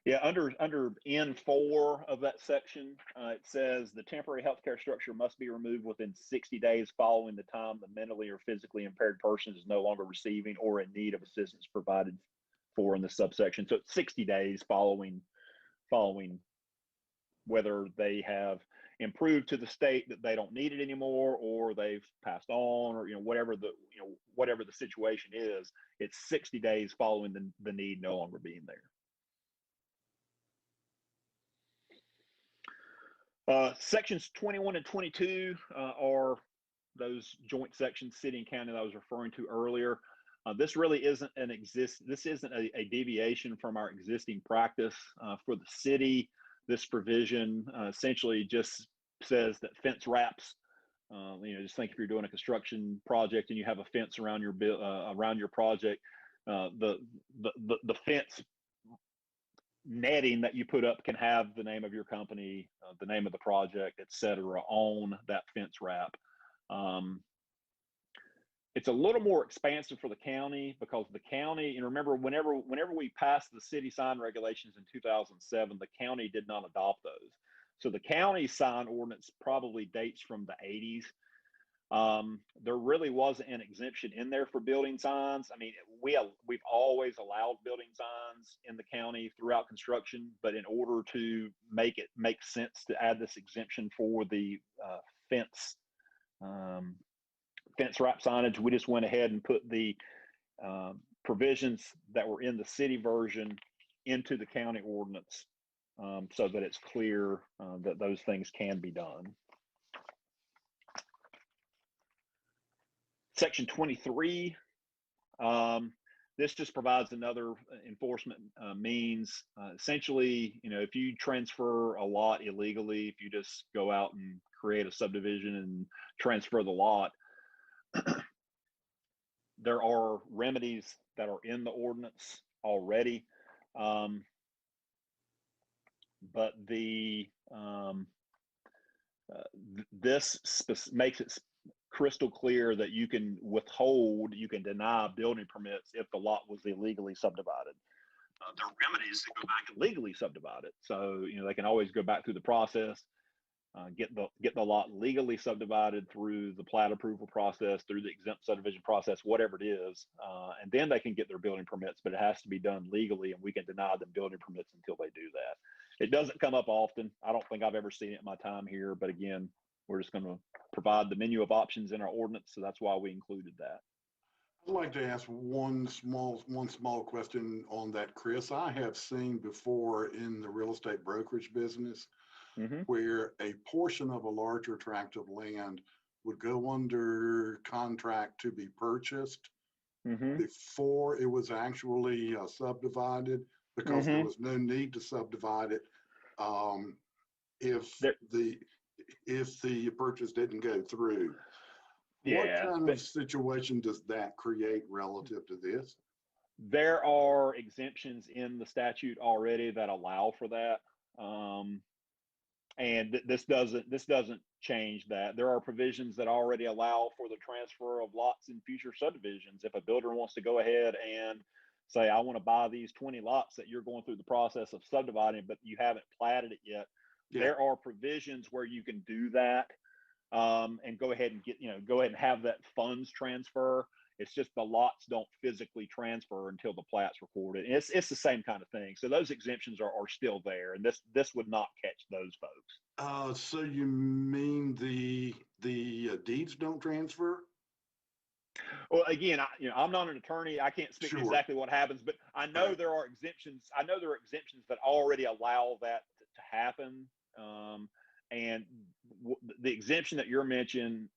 F: Yeah, under N4 of that section, it says the temporary healthcare structure must be removed within 60 days following the time the mentally or physically impaired person is no longer receiving or in need of assistance provided for in the subsection. So it's 60 days following whether they have improved to the state that they don't need it anymore, or they've passed on, or whatever the situation is. It's 60 days following the need no longer being there. Sections 21 and 22 are those joint sections, city and county, that I was referring to earlier. This really isn't this isn't a deviation from our existing practice for the city. This provision essentially just says that fence wraps. Just think if you're doing a construction project and you have a fence around your project, the fence netting that you put up can have the name of your company, the name of the project, etc., on that fence wrap. It's a little more expansive for the county, because the county, and remember, whenever we passed the city sign regulations in 2007, the county did not adopt those. So the county sign ordinance probably dates from the 80s. There really wasn't an exemption in there for building signs. I mean, we've always allowed building signs in the county throughout construction, but in order to make it make sense to add this exemption for the fence wrap signage, we just went ahead and put the provisions that were in the city version into the county ordinance, so that it's clear that those things can be done. Section 23, this just provides another enforcement means. Essentially, if you transfer a lot illegally, if you just go out and create a subdivision and transfer the lot, there are remedies that are in the ordinance already. But this makes it crystal clear that you can deny building permits if the lot was illegally subdivided. There are remedies to go back and legally subdivide it. So, they can always go back through the process, get the lot legally subdivided through the plat approval process, through the exempt subdivision process, whatever it is, and then they can get their building permits, but it has to be done legally, and we can deny them building permits until they do that. It doesn't come up often. I don't think I've ever seen it in my time here, but again, we're just going to provide the menu of options in our ordinance, so that's why we included that.
C: I'd like to ask one small question on that, Chris. I have seen before in the real estate brokerage business where a portion of a larger tract of land would go under contract to be purchased before it was actually subdivided, because there was no need to subdivide it if the purchase didn't go through. What kind of situation does that create relative to this?
F: There are exemptions in the statute already that allow for that. And this doesn't change that. There are provisions that already allow for the transfer of lots in future subdivisions. If a builder wants to go ahead and say, I want to buy these 20 lots that you're going through the process of subdividing, but you haven't platted it yet, there are provisions where you can do that, and go ahead and have that funds transfer. It's just the lots don't physically transfer until the plat's recorded. And it's the same kind of thing. So those exemptions are still there, and this would not catch those folks.
C: So you mean the deeds don't transfer?
F: Well, again, I'm not an attorney. I can't speak to exactly what happens, but I know there are exemptions. I know there are exemptions that already allow that to happen. And the exemption that you're mentioning,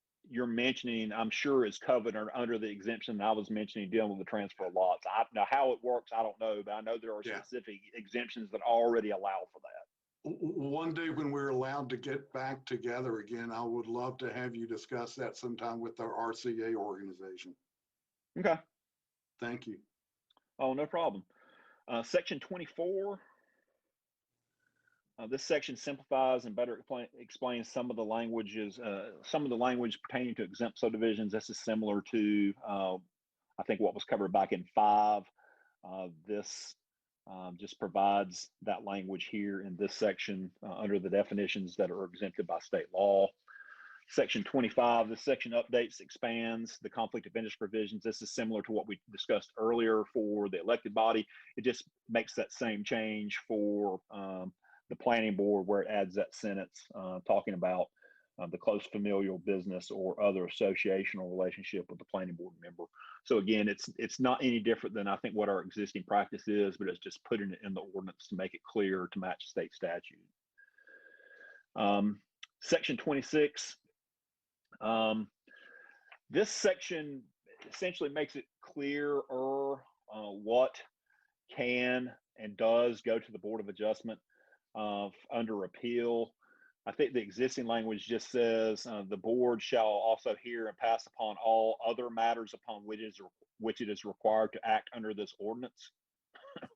F: I'm sure is covered under the exemption I was mentioning, dealing with the transfer of lots. Now, how it works, I don't know, but I know there are specific exemptions that already allow for that.
C: One day when we're allowed to get back together again, I would love to have you discuss that sometime with our RCA organization.
F: Okay.
C: Thank you.
F: Oh, no problem. Section 24. This section simplifies and better explains some of the language pertaining to exempt subdivisions. This is similar to, I think, what was covered back in 5. This just provides that language here in this section under the definitions that are exempted by state law. Section 25, this section updates, expands the conflict of interest provisions. This is similar to what we discussed earlier for the elected body. It just makes that same change for the planning board, where it adds that sentence talking about the close familial business or other associational relationship with the planning board member. So again, it's not any different than I think what our existing practice is, but it's just putting it in the ordinance to make it clear to match state statute. Section 26. This section essentially makes it clearer what can and does go to the Board of Adjustment under appeal. I think the existing language just says the board shall also hear and pass upon all other matters upon which it is required to act under this ordinance.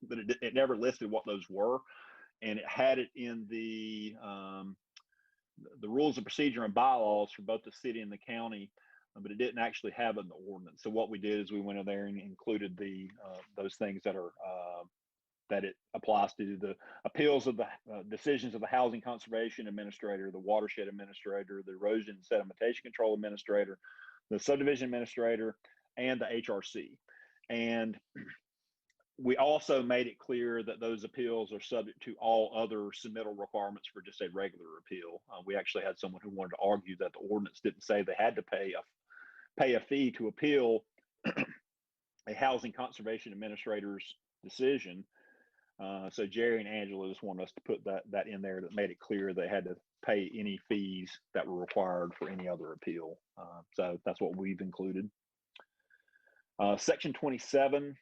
F: But it never listed what those were, and it had it in the rules of procedure and bylaws for both the city and the county, but it didn't actually have it in the ordinance. So what we did is we went in there and included those things that are that it applies to: the appeals of the decisions of the housing conservation administrator, the watershed administrator, the erosion and sedimentation control administrator, the subdivision administrator, and the HRC. And we also made it clear that those appeals are subject to all other submittal requirements for just a regular appeal. We actually had someone who wanted to argue that the ordinance didn't say they had to pay a fee to appeal a housing conservation administrator's decision. So Jerry and Angela just wanted us to put that in there, that made it clear they had to pay any fees that were required for any other appeal. So that's what we've included. Section 27.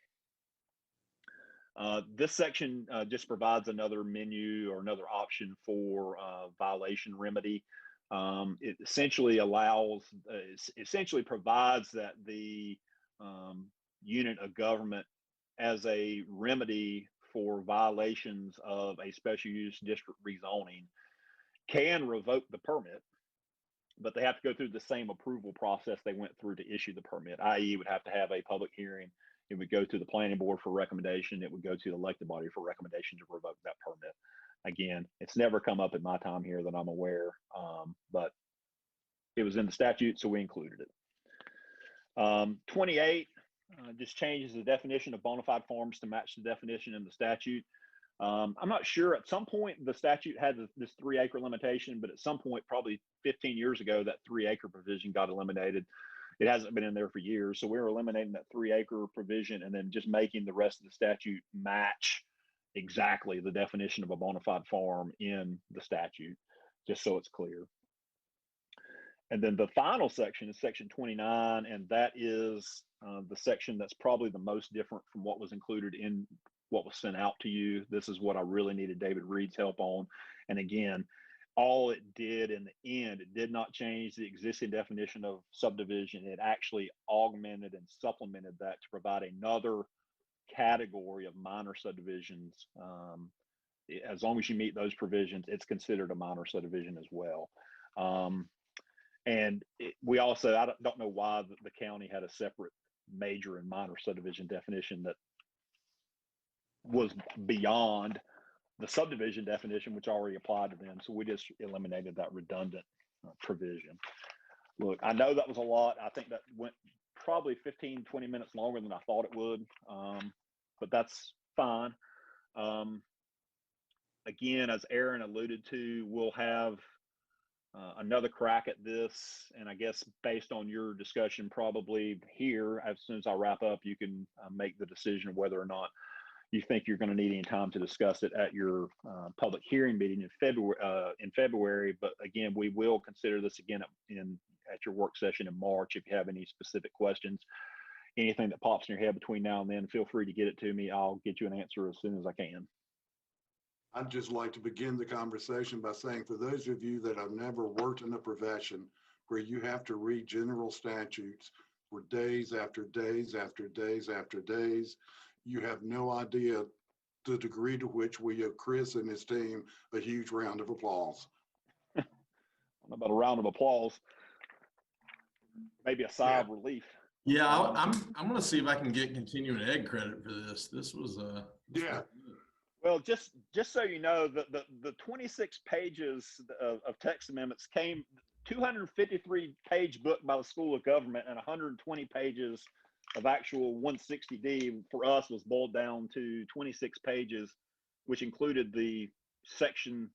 F: This section just provides another menu or another option for violation remedy. It essentially provides that the unit of government, as a remedy for violations of a special use district rezoning, can revoke the permit, but they have to go through the same approval process they went through to issue the permit, i.e. it would have to have a public hearing. It would go to the planning board for recommendation. It would go to the elected body for recommendation to revoke that permit. Again, it's never come up in my time here that I'm aware, but it was in the statute, so we included it. 28 just changes the definition of bona fide farms to match the definition in the statute. I'm not sure, at some point the statute had this 3-acre limitation, but at some point, probably 15 years ago, that 3-acre provision got eliminated. It hasn't been in there for years. So we're eliminating that 3-acre provision and then just making the rest of the statute match exactly the definition of a bona fide farm in the statute, just so it's clear. And then the final section is section 29, and that is the section that's probably the most different from what was included in what was sent out to you. This is what I really needed David Reed's help on. And again, all it did in the end, it did not change the existing definition of subdivision. It actually augmented and supplemented that to provide another category of minor subdivisions. As long as you meet those provisions, it's considered a minor subdivision as well. And we also, I don't know why the county had a separate major and minor subdivision definition that was beyond the subdivision definition, which already applied to them. So we just eliminated that redundant provision. Look, I know that was a lot. I think that went probably 15, 20 minutes longer than I thought it would, but that's fine. Again, as Aaron alluded to, we'll have another crack at this. And I guess based on your discussion, probably here, as soon as I wrap up, you can make the decision of whether or not you think you're going to need any time to discuss it at your public hearing meeting in February. But again, we will consider this again at your work session in March. If you have any specific questions, anything that pops in your head between now and then, feel free to get it to me. I'll get you an answer as soon as I can.
C: I'd just like to begin the conversation by saying, for those of you that have never worked in a profession where you have to read general statutes for days after days after days after days. You have no idea the degree to which we owe Chris and his team a huge round of applause.
F: I don't know about a round of applause. Maybe a sigh of relief.
H: Yeah, I'm gonna see if I can get continuing ed credit for this. This was
C: Yeah.
F: Well, just so you know, the 26 pages of text amendments came 253 page book by the School of Government and 120 pages of actual 160D for us was boiled down to 26 pages, which included the section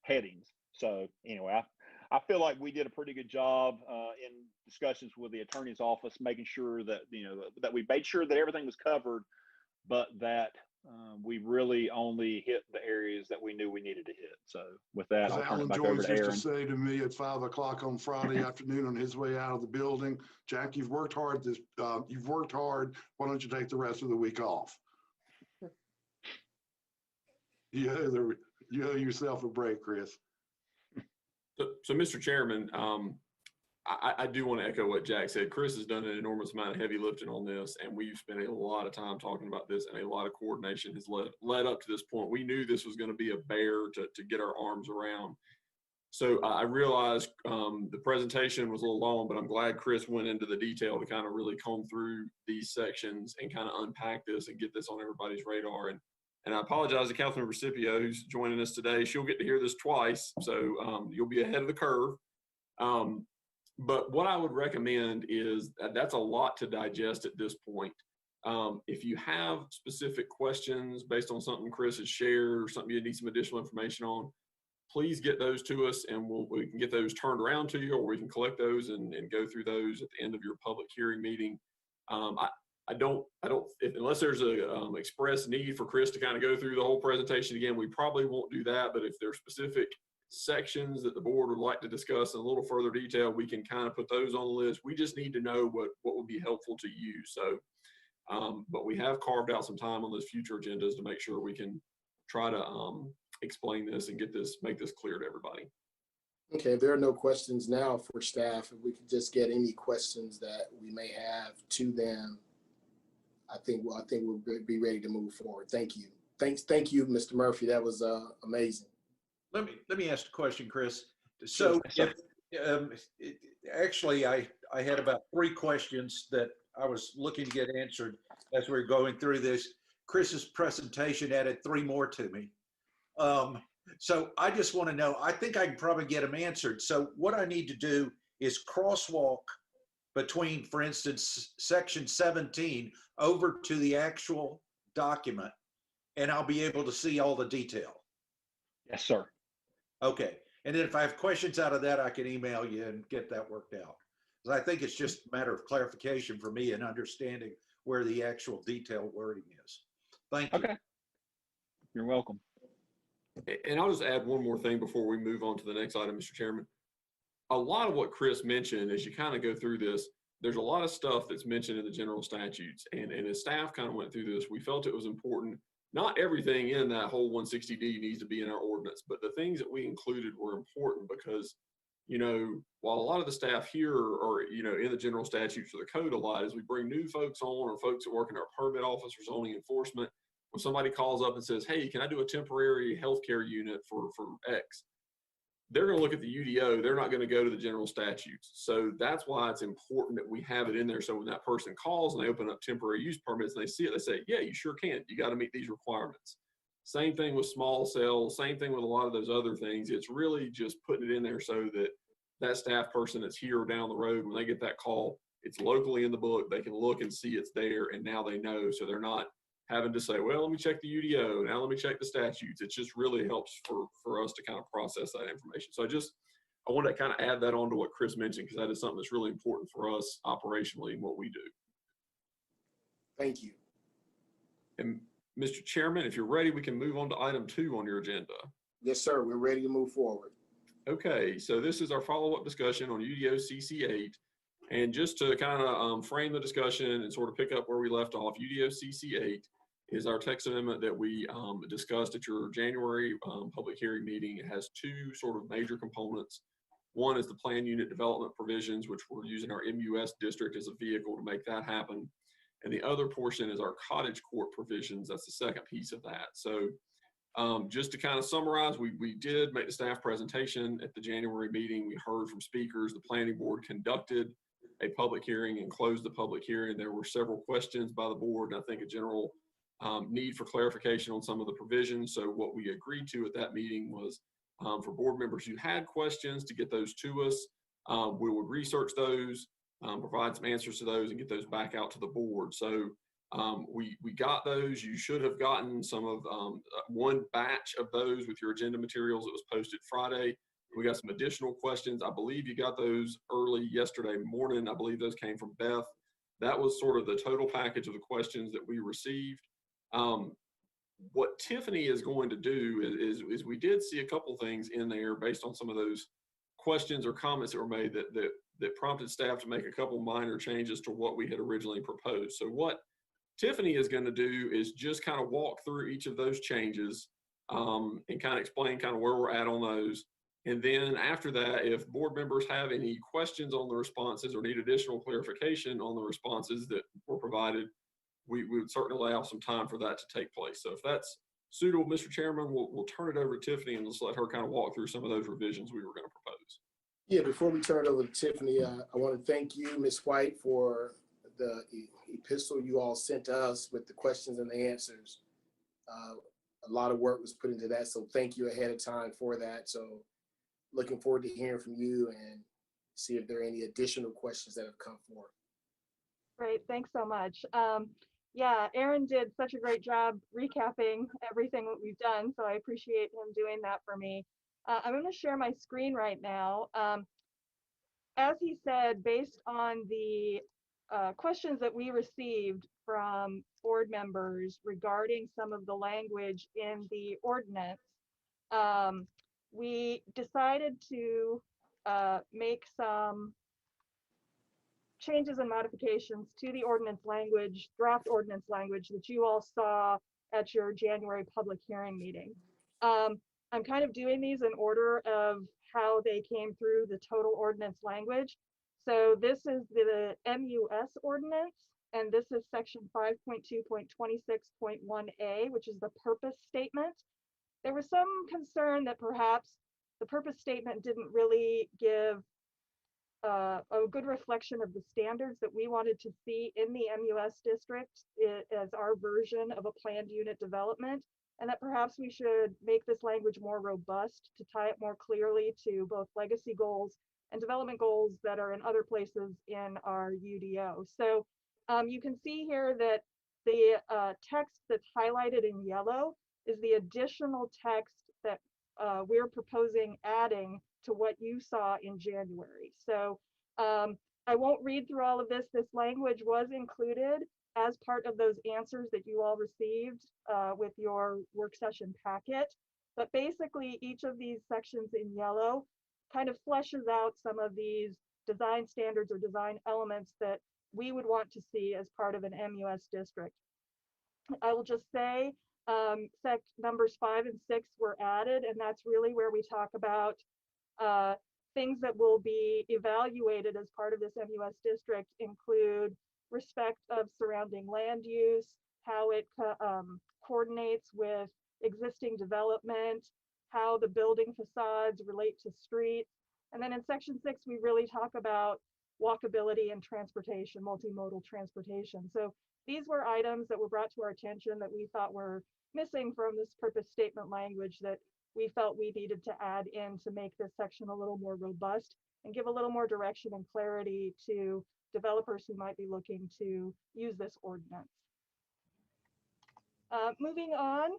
F: headings. So anyway, I feel like we did a pretty good job in discussions with the attorney's office, making sure that, that we made sure that everything was covered, but that we really only hit the areas that we knew we needed to hit. So with that,
C: As
F: I'll turn it
C: Alan
F: back over
C: Jones
F: to
C: used
F: Aaron.
C: to say to me at 5 o'clock on Friday afternoon on his way out of the building, Jack, you've worked hard you've worked hard. Why don't you take the rest of the week off? You owe yourself a break, Chris.
A: So Mr. Chairman, I do want to echo what Jack said. Chris has done an enormous amount of heavy lifting on this, and we've spent a lot of time talking about this, and a lot of coordination has led up to this point. We knew this was going to be a bear to get our arms around. So I realized the presentation was a little long, but I'm glad Chris went into the detail to kind of really comb through these sections and kind of unpack this and get this on everybody's radar. And I apologize to Councilmember Scipio, who's joining us today. She'll get to hear this twice, so you'll be ahead of the curve. But what I would recommend is that's a lot to digest at this point. If you have specific questions based on something Chris has shared or something you need some additional information on, please get those to us, and we can get those turned around to you, or we can collect those and go through those at the end of your public hearing meeting. Unless there's a express need for Chris to kind of go through the whole presentation again, we probably won't do that. But if there's specific sections that the board would like to discuss in a little further detail, we can kind of put those on the list. We just need to know what would be helpful to you. So, but we have carved out some time on those future agendas to make sure we can try to explain this and make this clear to everybody.
B: Okay, there are no questions now for staff. If we could just get any questions that we may have to them, I think we'll be ready to move forward. Thank you. Thank you, Mr. Murphy. That was amazing.
D: Let me ask a question, Chris. So actually, I had about 3 questions that I was looking to get answered as we were going through this. Chris's presentation added 3 more to me. So I just want to know, I think I can probably get them answered. So what I need to do is crosswalk between, for instance, section 17 over to the actual document, and I'll be able to see all the detail.
F: Yes, sir.
D: Okay. And then if I have questions out of that, I can email you and get that worked out. Because I think it's just a matter of clarification for me and understanding where the actual detailed wording is. Thank you.
F: Okay. You're welcome.
A: And I'll just add one more thing before we move on to the next item, Mr. Chairman. A lot of what Chris mentioned, as you kind of go through this, there's a lot of stuff that's mentioned in the general statutes. And as staff kind of went through this, we felt it was important. Not everything in that whole 160D needs to be in our ordinance, but the things that we included were important because, while a lot of the staff here are, in the general statutes or the code a lot, as we bring new folks on or folks that work in our permit office or zoning enforcement, when somebody calls up and says, hey, can I do a temporary healthcare unit for X? They're going to look at the UDO. They're not going to go to the general statutes. So that's why it's important that we have it in there. So when that person calls and they open up temporary use permits and they see it, they say, yeah, you sure can. You got to meet these requirements. Same thing with small cells, same thing with a lot of those other things. It's really just putting it in there so that that staff person that's here down the road, when they get that call, it's locally in the book. They can look and see it's there, and now they know. So they're not having to say, well, let me check the UDO. Now let me check the statutes. It just really helps for us to kind of process that information. So I want to kind of add that on to what Chris mentioned, because that is something that's really important for us operationally in what we do.
B: Thank you.
A: And Mr. Chairman, if you're ready, we can move on to item 2 on your agenda.
B: Yes, sir. We're ready to move forward.
A: Okay, so this is our follow-up discussion on UDO CC8. And just to kind of frame the discussion and sort of pick up where we left off, UDO CC8 is our text amendment that we discussed at your January public hearing meeting. It has 2 sort of major components. One is the plan unit development provisions, which we're using our MUS district as a vehicle to make that happen. And the other portion is our cottage court provisions. That's the second piece of that. So just to kind of summarize, we did make the staff presentation at the January meeting. We heard from speakers. The planning board conducted a public hearing and closed the public hearing. There were several questions by the board, and I think a general need for clarification on some of the provisions. So what we agreed to at that meeting was for board members who had questions to get those to us. We would research those, provide some answers to those, and get those back out to the board. So we got those. You should have gotten some of one batch of those with your agenda materials. It was posted Friday. We got some additional questions. I believe you got those early yesterday morning. I believe those came from Beth. That was sort of the total package of the questions that we received. What Tiffany is going to do is we did see a couple things in there based on some of those questions or comments that were made that prompted staff to make a couple minor changes to what we had originally proposed. So what Tiffany is going to do is just kind of walk through each of those changes and kind of explain kind of where we're at on those. And then after that, if board members have any questions on the responses or need additional clarification on the responses that were provided, we would certainly allow some time for that to take place. So if that's suitable, Mr. Chairman, we'll turn it over to Tiffany and just let her kind of walk through some of those revisions we were going to propose.
B: Yeah, before we turn it over to Tiffany, I want to thank you, Ms. White, for the epistle you all sent us with the questions and the answers. A lot of work was put into that, so thank you ahead of time for that. So looking forward to hearing from you and see if there are any additional questions that have come forward.
I: Great, thanks so much. Yeah, Aaron did such a great job recapping everything that we've done, so I appreciate him doing that for me. I'm going to share my screen right now. As he said, based on the questions that we received from board members regarding some of the language in the ordinance, we decided to make some changes and modifications to the ordinance language, draft ordinance language that you all saw at your January public hearing meeting. I'm kind of doing these in order of how they came through the total ordinance language. So this is the MUS ordinance, and this is section 5.2.26.1a, which is the purpose statement. There was some concern that perhaps the purpose statement didn't really give a good reflection of the standards that we wanted to see in the MUS district as our version of a planned unit development, and that perhaps we should make this language more robust to tie it more clearly to both legacy goals and development goals that are in other places in our UDO. So you can see here that the text that's highlighted in yellow is the additional text that we're proposing adding to what you saw in January. So I won't read through all of this. This language was included as part of those answers that you all received with your work session packet. But basically, each of these sections in yellow kind of fleshes out some of these design standards or design elements that we would want to see as part of an MUS district. I will just say numbers 5 and 6 were added, and that's really where we talk about things that will be evaluated as part of this MUS district include respect of surrounding land use, how it coordinates with existing development, how the building facades relate to streets. And then in section 6, we really talk about walkability and transportation, multimodal transportation. So these were items that were brought to our attention that we thought were missing from this purpose statement language that we felt we needed to add in to make this section a little more robust and give a little more direction and clarity to developers who might be looking to use this ordinance. Moving on,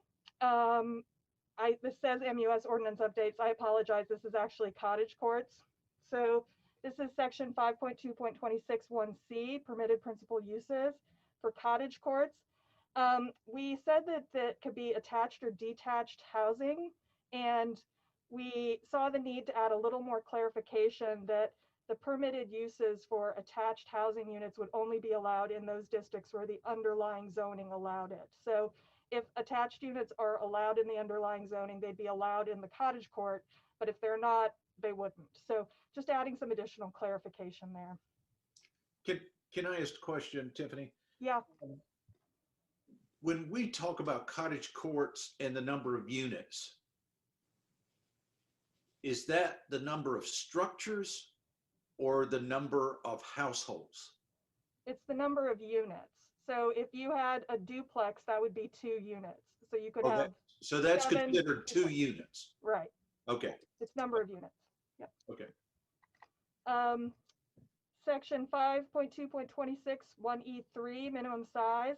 I: this says MUS ordinance updates. I apologize, this is actually cottage courts. So this is section 5.2.261C, permitted principal uses for cottage courts. We said that that could be attached or detached housing, and we saw the need to add a little more clarification that the permitted uses for attached housing units would only be allowed in those districts where the underlying zoning allowed it. So if attached units are allowed in the underlying zoning, they'd be allowed in the cottage court, but if they're not, they wouldn't. So just adding some additional clarification there.
D: Can I ask a question, Tiffany?
I: Yeah.
D: When we talk about cottage courts and the number of units, is that the number of structures or the number of households?
I: It's the number of units. So if you had a duplex, that would be 2 units. So you could
D: Oh,
I: have,
D: so that's
I: 7
D: considered 2 units.
I: right.
D: Okay.
I: It's number of units. Yep.
D: Okay.
I: Section 5.2.26, 1E3, minimum size.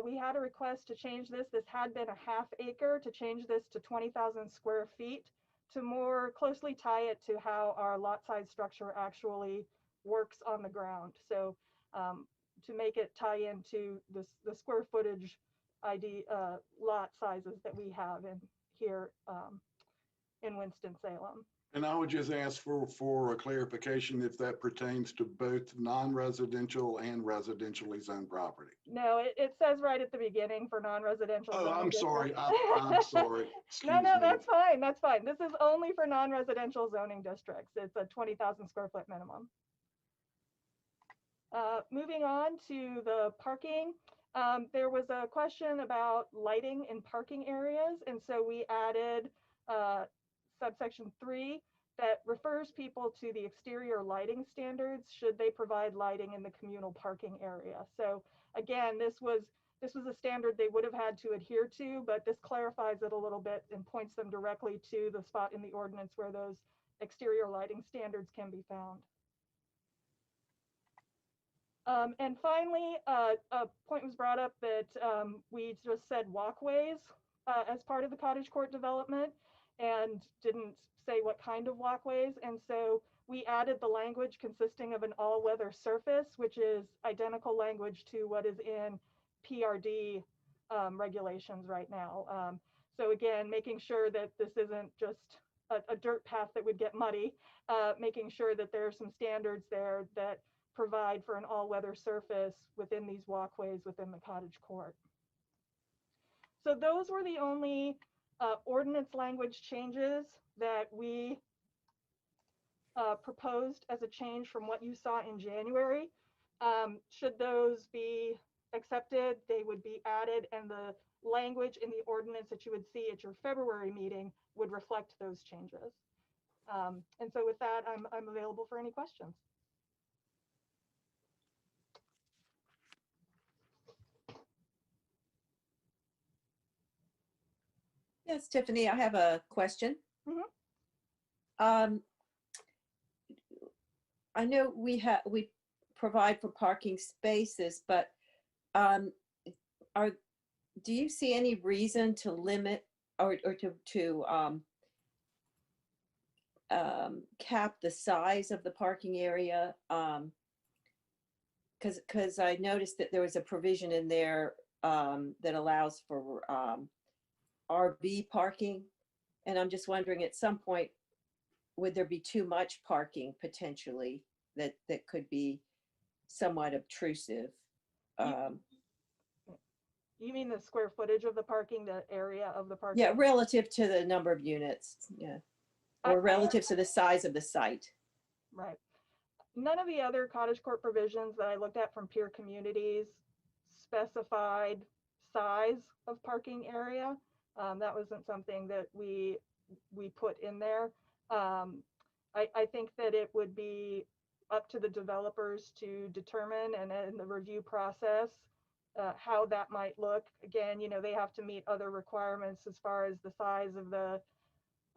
I: We had a request to change this. This had been a ½ acre, to change this to 20,000 square feet to more closely tie it to how our lot size structure actually works on the ground. So to make it tie into the square footage lot sizes that we have in here in Winston-Salem.
C: And I would just ask for a clarification if that pertains to both non-residential and residentially zoned property.
I: No, it says right at the beginning for non-residential.
C: Oh,
I: zoning
C: I'm sorry.
I: districts.
C: I'm sorry.
I: No,
C: Excuse me.
I: that's fine. That's fine. This is only for non-residential zoning districts. It's a 20,000 square foot minimum. Moving on to the parking, there was a question about lighting in parking areas. And so we added subsection 3 that refers people to the exterior lighting standards should they provide lighting in the communal parking area. So again, this was a standard they would have had to adhere to, but this clarifies it a little bit and points them directly to the spot in the ordinance where those exterior lighting standards can be found. And finally, a point was brought up that we just said walkways as part of the cottage court development and didn't say what kind of walkways. And so we added the language consisting of an all-weather surface, which is identical language to what is in PRD regulations right now. So again, making sure that this isn't just a dirt path that would get muddy, making sure that there are some standards there that provide for an all-weather surface within these walkways within the cottage court. So those were the only ordinance language changes that we proposed as a change from what you saw in January. Should those be accepted, they would be added, and the language in the ordinance that you would see at your February meeting would reflect those changes. And so with that, I'm available for any questions.
G: Yes, Tiffany, I have a question. I know we provide for parking spaces, but do you see any reason to limit or to cap the size of the parking area? Because I noticed that there was a provision in there that allows for RV parking, and I'm just wondering, at some point, would there be too much parking potentially that could be somewhat obtrusive?
I: You mean the square footage of the parking, the area of the parking?
G: Yeah, relative to the number of units, yeah, or relative to the size of the site.
I: Right. None of the other cottage court provisions that I looked at from peer communities specified size of parking area. That wasn't something that we put in there. I think that it would be up to the developers to determine, and in the review process, how that might look. Again, they have to meet other requirements as far as the size of the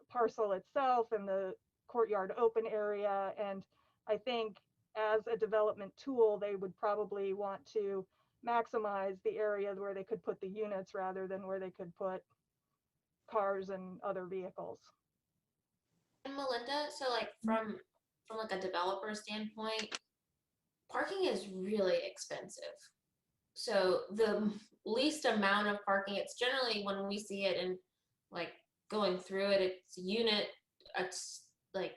I: parcel itself and the courtyard open area. And I think as a development tool, they would probably want to maximize the area where they could put the units rather than where they could put cars and other vehicles.
J: And Melinda, so like from like a developer standpoint, parking is really expensive. So the least amount of parking, it's generally, when we see it and like going through it, it's unit, it's like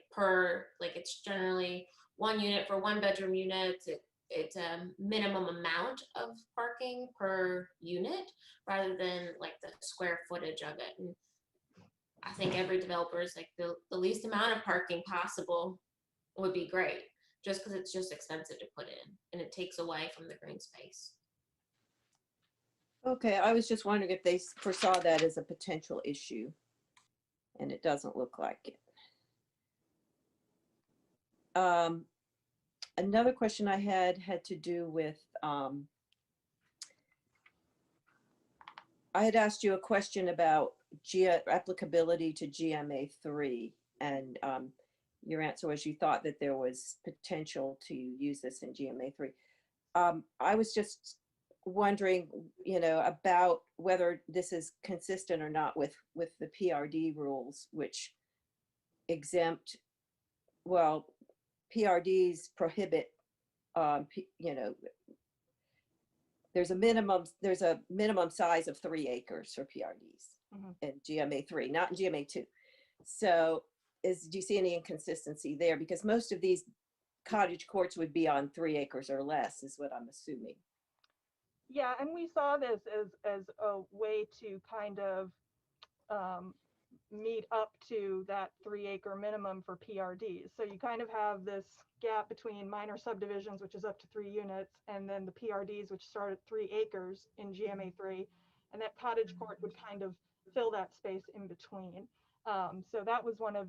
J: it's generally 1 unit for 1 bedroom units. It's a minimum amount of parking per unit rather than like the square footage of it. And I think every developer is like the least amount of parking possible would be great, just because it's just expensive to put in and it takes away from the green space.
G: Okay, I was just wondering if they foresaw that as a potential issue, and it doesn't look like it. Another question I had to do with, I had asked you a question about applicability to GMA3, and your answer was you thought that there was potential to use this in GMA3. I was just wondering, about whether this is consistent or not with the PRD rules, which exempt, well, PRDs prohibit, there's a minimum size of 3 acres for PRDs in GMA3, not in GMA2. So do you see any inconsistency there? Because most of these cottage courts would be on 3 acres or less, is what I'm assuming.
I: Yeah, and we saw this as a way to kind of meet up to that 3 acre minimum for PRDs. So you kind of have this gap between minor subdivisions, which is up to 3 units, and then the PRDs, which start at 3 acres in GMA3, and that cottage court would kind of fill that space in between. So that was one of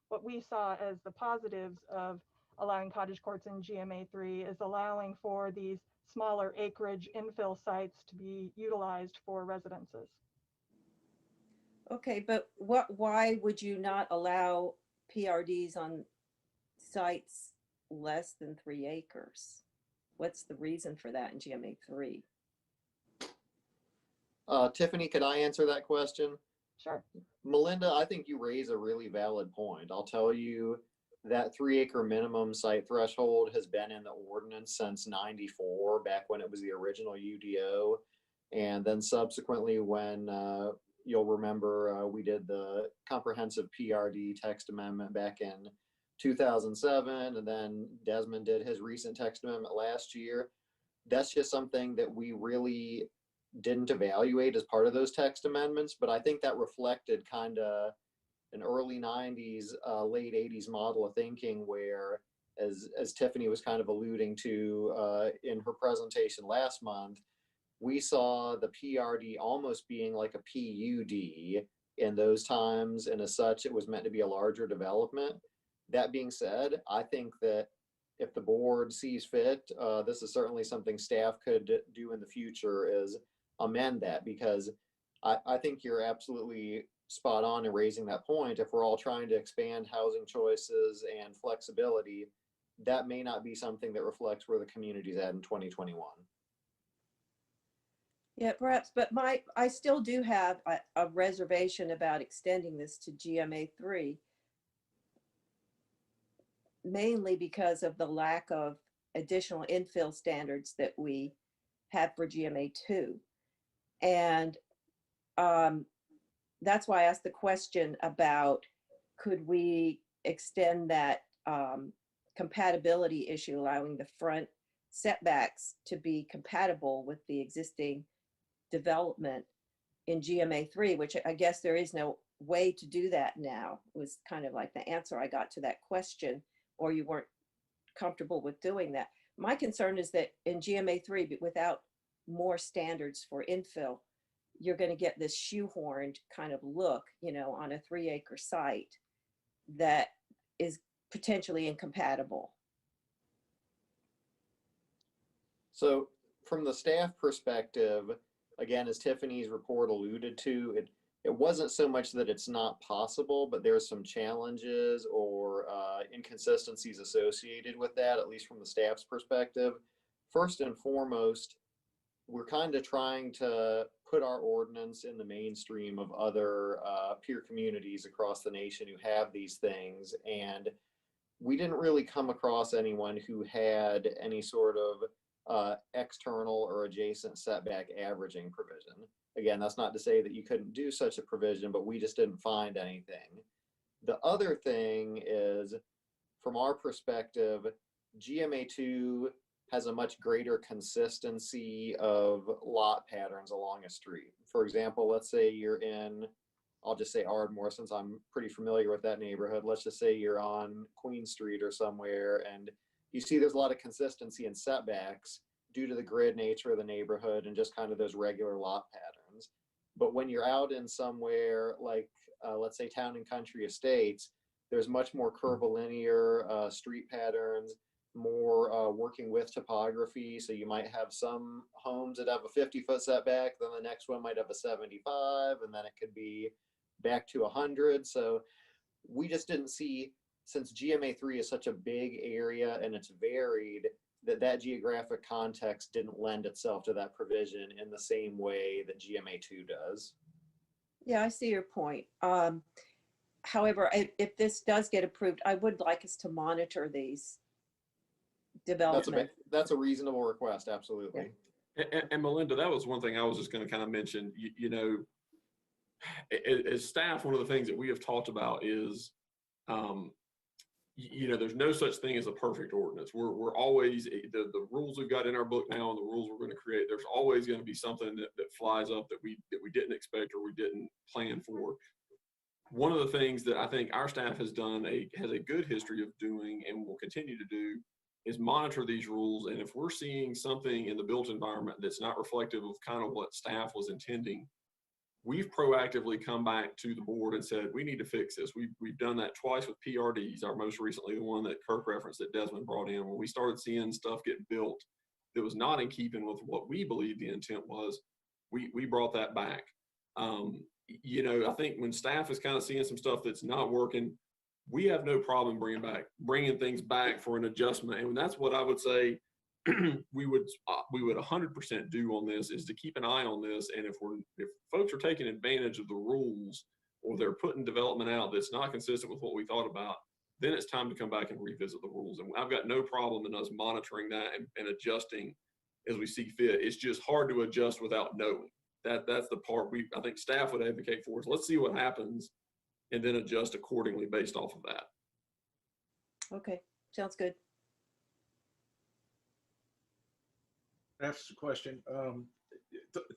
I: what we saw as the positives of allowing cottage courts in GMA3, is allowing for these smaller acreage infill sites to be utilized for residences.
G: Okay, but why would you not allow PRDs on sites less than 3 acres? What's the reason for that in GMA3?
K: Tiffany, could I answer that question?
I: Sure.
K: Melinda, I think you raise a really valid point. I'll tell you that 3 acre minimum site threshold has been in the ordinance since '94, back when it was the original UDO. And then subsequently, when you'll remember, we did the comprehensive PRD text amendment back in 2007, and then Desmond did his recent text amendment last year. That's just something that we really didn't evaluate as part of those text amendments, but I think that reflected kind of an early 90s, late 80s model of thinking where, as Tiffany was kind of alluding to in her presentation last month, we saw the PRD almost being like a PUD in those times, and as such, it was meant to be a larger development. That being said, I think that if the board sees fit, this is certainly something staff could do in the future, is amend that, because I think you're absolutely spot on in raising that point. If we're all trying to expand housing choices and flexibility, that may not be something that reflects where the community's at in 2021.
G: Yeah, perhaps, but I still do have a reservation about extending this to GMA3, mainly because of the lack of additional infill standards that we have for GMA2. And that's why I asked the question about, could we extend that compatibility issue, allowing the front setbacks to be compatible with the existing development in GMA3, which I guess there is no way to do that now, was kind of like the answer I got to that question, or you weren't comfortable with doing that. My concern is that in GMA3, without more standards for infill, you're going to get this shoehorned kind of look, on a 3 acre site that is potentially incompatible.
K: So from the staff perspective, again, as Tiffany's report alluded to, it wasn't so much that it's not possible, but there's some challenges or inconsistencies associated with that, at least from the staff's perspective. First and foremost, we're kind of trying to put our ordinance in the mainstream of other peer communities across the nation who have these things. And we didn't really come across anyone who had any sort of external or adjacent setback averaging provision. Again, that's not to say that you couldn't do such a provision, but we just didn't find anything. The other thing is, from our perspective, GMA2 has a much greater consistency of lot patterns along a street. For example, let's say you're in I'll just say Ardmore since I'm pretty familiar with that neighborhood. Let's just say you're on Queen Street or somewhere, and you see there's a lot of consistency in setbacks due to the grid nature of the neighborhood and just kind of those regular lot patterns. But when you're out in somewhere like, let's say Town and Country Estates, there's much more curvilinear street patterns, more working with topography. So you might have some homes that have a 50-foot setback, then the next one might have a 75, and then it could be back to 100. So we just didn't see, since GMA3 is such a big area and it's varied, that geographic context didn't lend itself to that provision in the same way that GMA2 does.
G: Yeah, I see your point. However, if this does get approved, I would like us to monitor these developments.
K: That's a reasonable request, absolutely.
A: And Melinda, that was one thing I was just going to kind of mention. You know, as staff, one of the things that we have talked about is, you know, there's no such thing as a perfect ordinance. We're always, the rules we've got in our book now and the rules we're going to create, there's always going to be something that flies up that we didn't expect or we didn't plan for. One of the things that I think our staff has done, has a good history of doing and will continue to do, is monitor these rules. And if we're seeing something in the built environment that's not reflective of kind of what staff was intending, we've proactively come back to the board and said, we need to fix this. We've done that twice with PRDs, our most recently, the one that Kirk referenced that Desmond brought in, when we started seeing stuff get built that was not in keeping with what we believed the intent was, we brought that back. You know, I think when staff is kind of seeing some stuff that's not working, we have no problem bringing things back for an adjustment. And that's what I would say we would 100% do on this, is to keep an eye on this. And if folks are taking advantage of the rules, or they're putting development out that's not consistent with what we thought about, then it's time to come back and revisit the rules. And I've got no problem in us monitoring that and adjusting as we see fit. It's just hard to adjust without knowing. That's the part I think staff would advocate for, is let's see what happens and then adjust accordingly based off of that.
G: Okay, sounds good.
D: That's the question.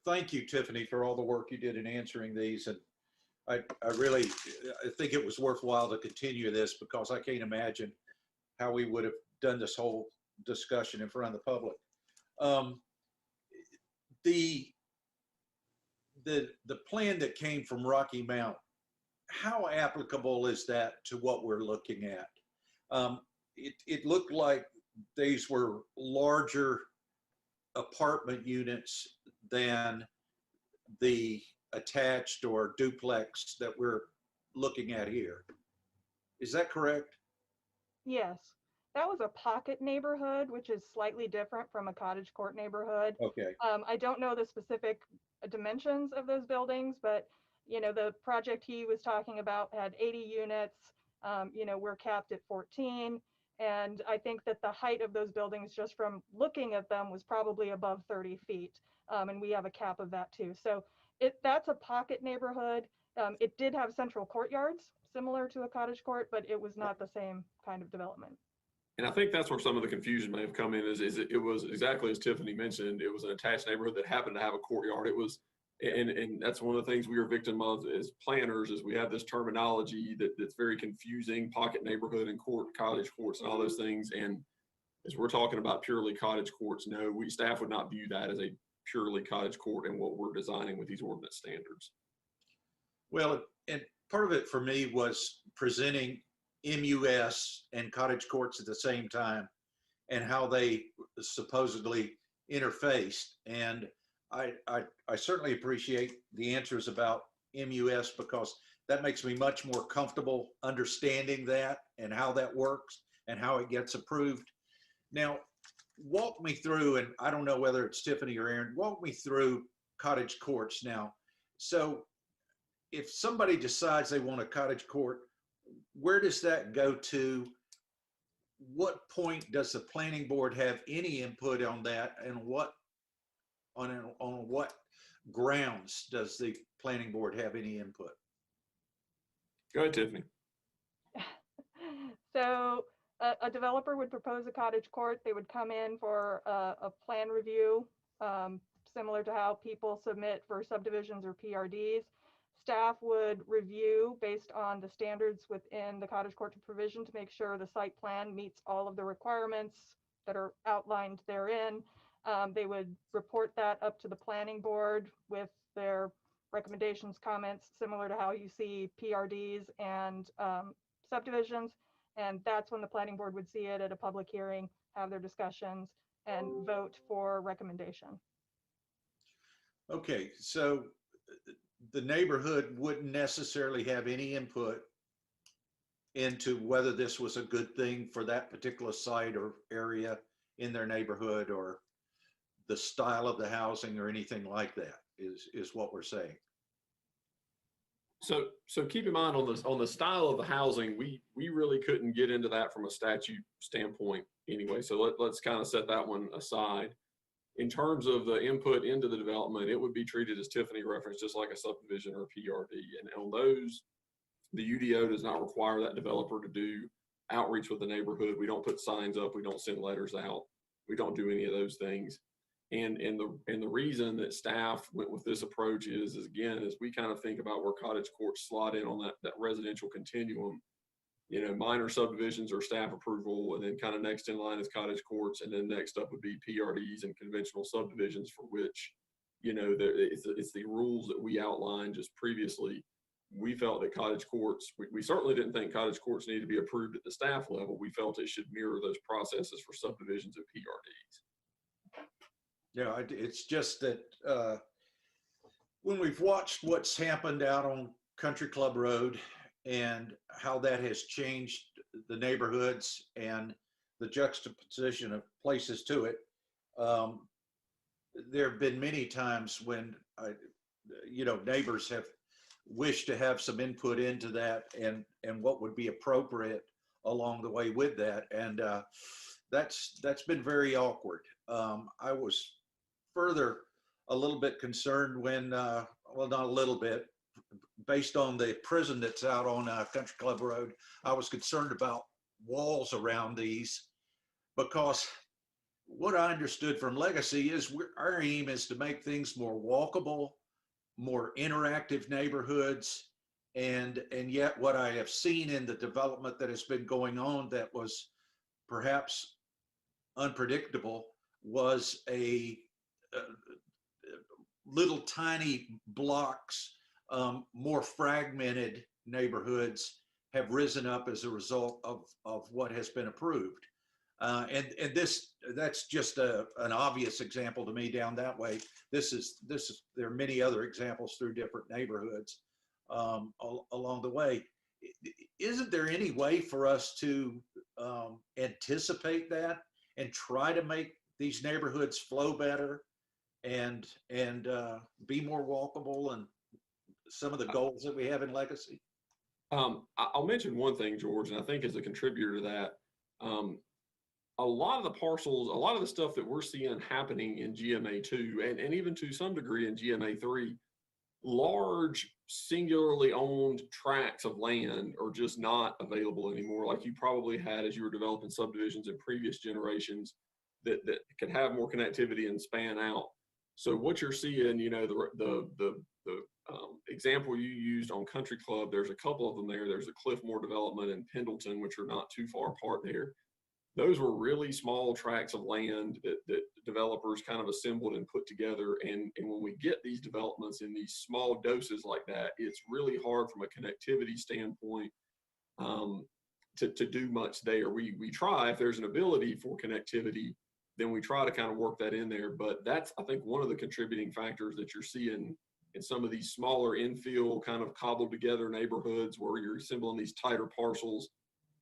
D: Thank you, Tiffany, for all the work you did in answering these. And I really think it was worthwhile to continue this, because I can't imagine how we would have done this whole discussion in front of the public. The plan that came from Rocky Mount, how applicable is that to what we're looking at? It looked like these were larger apartment units than the attached or duplex that we're looking at here. Is that correct?
I: Yes, that was a pocket neighborhood, which is slightly different from a cottage court neighborhood.
D: Okay.
I: I don't know the specific dimensions of those buildings, but you know, the project he was talking about had 80 units. You know, we're capped at 14. And I think that the height of those buildings, just from looking at them, was probably above 30 feet. And we have a cap of that too. So that's a pocket neighborhood. It did have central courtyards, similar to a cottage court, but it was not the same kind of development.
A: And I think that's where some of the confusion may have come in, is it was exactly as Tiffany mentioned. It was an attached neighborhood that happened to have a courtyard. It was, and that's one of the things we are victim of as planners, is we have this terminology that's very confusing: pocket neighborhood and cottage courts and all those things. And as we're talking about purely cottage courts, no, staff would not view that as a purely cottage court in what we're designing with these ordinance standards.
D: Well, and part of it for me was presenting MUS and cottage courts at the same time and how they supposedly interfaced. And I certainly appreciate the answers about MUS, because that makes me much more comfortable understanding that and how that works and how it gets approved. Now, walk me through, and I don't know whether it's Tiffany or Aaron, walk me through cottage courts now. So if somebody decides they want a cottage court, where does that go to? What point does the planning board have any input on that, and on what grounds does the planning board have any input?
A: Go ahead, Tiffany.
I: So a developer would propose a cottage court. They would come in for a plan review, similar to how people submit for subdivisions or PRDs. Staff would review based on the standards within the cottage court provision to make sure the site plan meets all of the requirements that are outlined therein. They would report that up to the planning board with their recommendations, comments, similar to how you see PRDs and subdivisions. And that's when the planning board would see it at a public hearing, have their discussions, and vote for recommendation.
D: Okay, so the neighborhood wouldn't necessarily have any input into whether this was a good thing for that particular site or area in their neighborhood, or the style of the housing or anything like that, is what we're saying.
A: So keep in mind on the style of the housing, we really couldn't get into that from a statute standpoint anyway. So let's kind of set that one aside. In terms of the input into the development, it would be treated as Tiffany referenced, just like a subdivision or a PRD. And on those, the UDO does not require that developer to do outreach with the neighborhood. We don't put signs up. We don't send letters out. We don't do any of those things. And the reason that staff went with this approach is again, as we kind of think about where cottage courts slot in on that residential continuum, you know, minor subdivisions are staff approval, and then kind of next in line is cottage courts, and then next up would be PRDs and conventional subdivisions, for which, you know, it's the rules that we outlined just previously. We felt that cottage courts, we certainly didn't think cottage courts needed to be approved at the staff level. We felt it should mirror those processes for subdivisions and PRDs.
D: Yeah, it's just that when we've watched what's happened out on Country Club Road and how that has changed the neighborhoods and the juxtaposition of places to it, there have been many times when, you know, neighbors have wished to have some input into that and what would be appropriate along the way with that. And that's been very awkward. I was further a little bit concerned when, well, not a little bit, based on the prison that's out on Country Club Road, I was concerned about walls around these, because what I understood from Legacy is our aim is to make things more walkable, more interactive neighborhoods. And yet what I have seen in the development that has been going on that was perhaps unpredictable was a little tiny blocks, more fragmented neighborhoods have risen up as a result of what has been approved. And that's just an obvious example to me down that way. There are many other examples through different neighborhoods along the way. Isn't there any way for us to anticipate that and try to make these neighborhoods flow better and be more walkable, and some of the goals that we have in Legacy?
A: I'll mention one thing, George, and I think as a contributor to that, a lot of the parcels, a lot of the stuff that we're seeing happening in GMA2 and even to some degree in GMA3, large singularly owned tracts of land are just not available anymore, like you probably had as you were developing subdivisions in previous generations that could have more connectivity and span out. So what you're seeing, you know, the example you used on Country Club, there's a couple of them there. There's a Cliffmore development in Pendleton, which are not too far apart there. Those were really small tracts of land that developers kind of assembled and put together. And when we get these developments in these small doses like that, it's really hard from a connectivity standpoint to do much there. We try, if there's an ability for connectivity, then we try to kind of work that in there. But that's, I think, one of the contributing factors that you're seeing in some of these smaller infill kind of cobbled together neighborhoods where you're assembling these tighter parcels.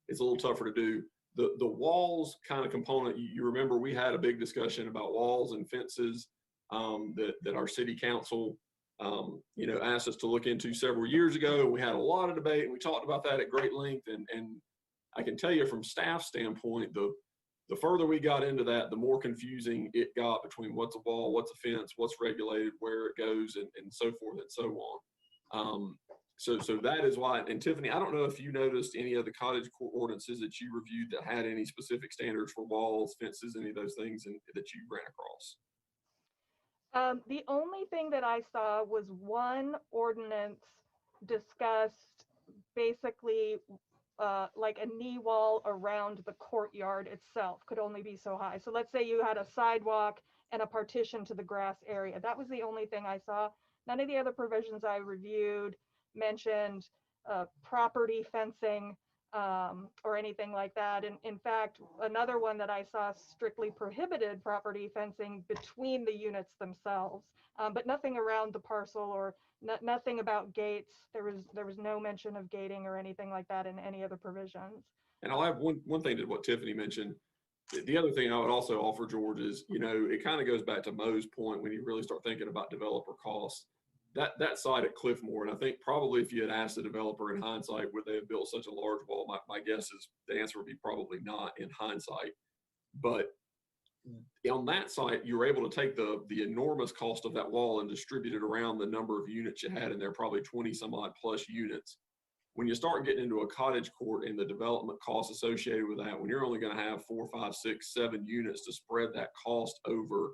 A: It's a little tougher to do. The walls kind of component, you remember we had a big discussion about walls and fences that our city council you know, asked us to look into several years ago. We had a lot of debate and we talked about that at great length. And I can tell you from staff standpoint, the further we got into that, the more confusing it got between what's a wall, what's a fence, what's regulated, where it goes, and so forth and so on. So that is why, and Tiffany, I don't know if you noticed any of the cottage court ordinances that you reviewed that had any specific standards for walls, fences, any of those things that you ran across.
I: The only thing that I saw was one ordinance discussed basically like a knee wall around the courtyard itself could only be so high. So let's say you had a sidewalk and a partition to the grass area. That was the only thing I saw. None of the other provisions I reviewed mentioned property fencing or anything like that. And in fact, another one that I saw strictly prohibited property fencing between the units themselves, but nothing around the parcel or nothing about gates. There was no mention of gating or anything like that in any other provisions.
A: And I'll add one thing to what Tiffany mentioned. The other thing I would also offer, George, is, you know, it kind of goes back to Mo's point when you really start thinking about developer costs. That site at Cliffmore, and I think probably if you had asked the developer in hindsight, would they have built such a large wall? My guess is the answer would be probably not in hindsight. But on that site, you were able to take the enormous cost of that wall and distribute it around the number of units you had in there, probably 20 some odd plus units. When you start getting into a cottage court and the development costs associated with that, when you're only going to have 4, 5, 6, 7 units to spread that cost over,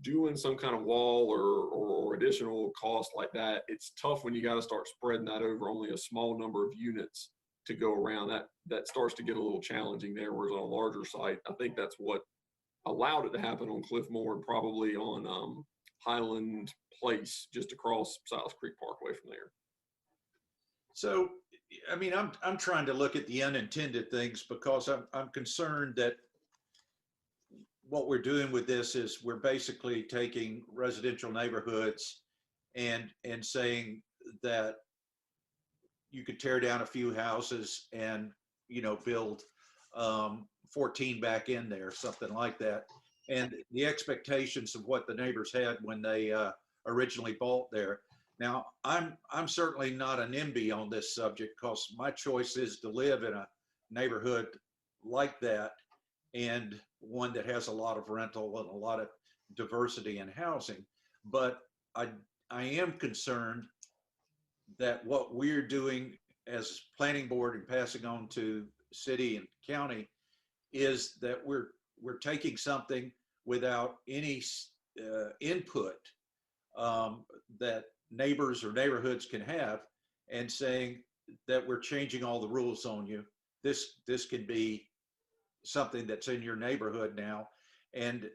A: doing some kind of wall or additional cost like that, it's tough when you got to start spreading that over only a small number of units to go around. That starts to get a little challenging there, whereas on a larger site, I think that's what allowed it to happen on Cliffmore and probably on Highland Place, just across South Creek Parkway from there.
D: So, I mean, I'm trying to look at the unintended things because I'm concerned that what we're doing with this is we're basically taking residential neighborhoods and saying that you could tear down a few houses and, you know, build 14 back in there, something like that. And the expectations of what the neighbors had when they originally bought there. Now, I'm certainly not an NIMBY on this subject because my choice is to live in a neighborhood like that and one that has a lot of rental and a lot of diversity in housing. But I am concerned that what we're doing as planning board and passing on to city and county is that we're taking something without any input that neighbors or neighborhoods can have and saying that we're changing all the rules on you. This can be something that's in your neighborhood now and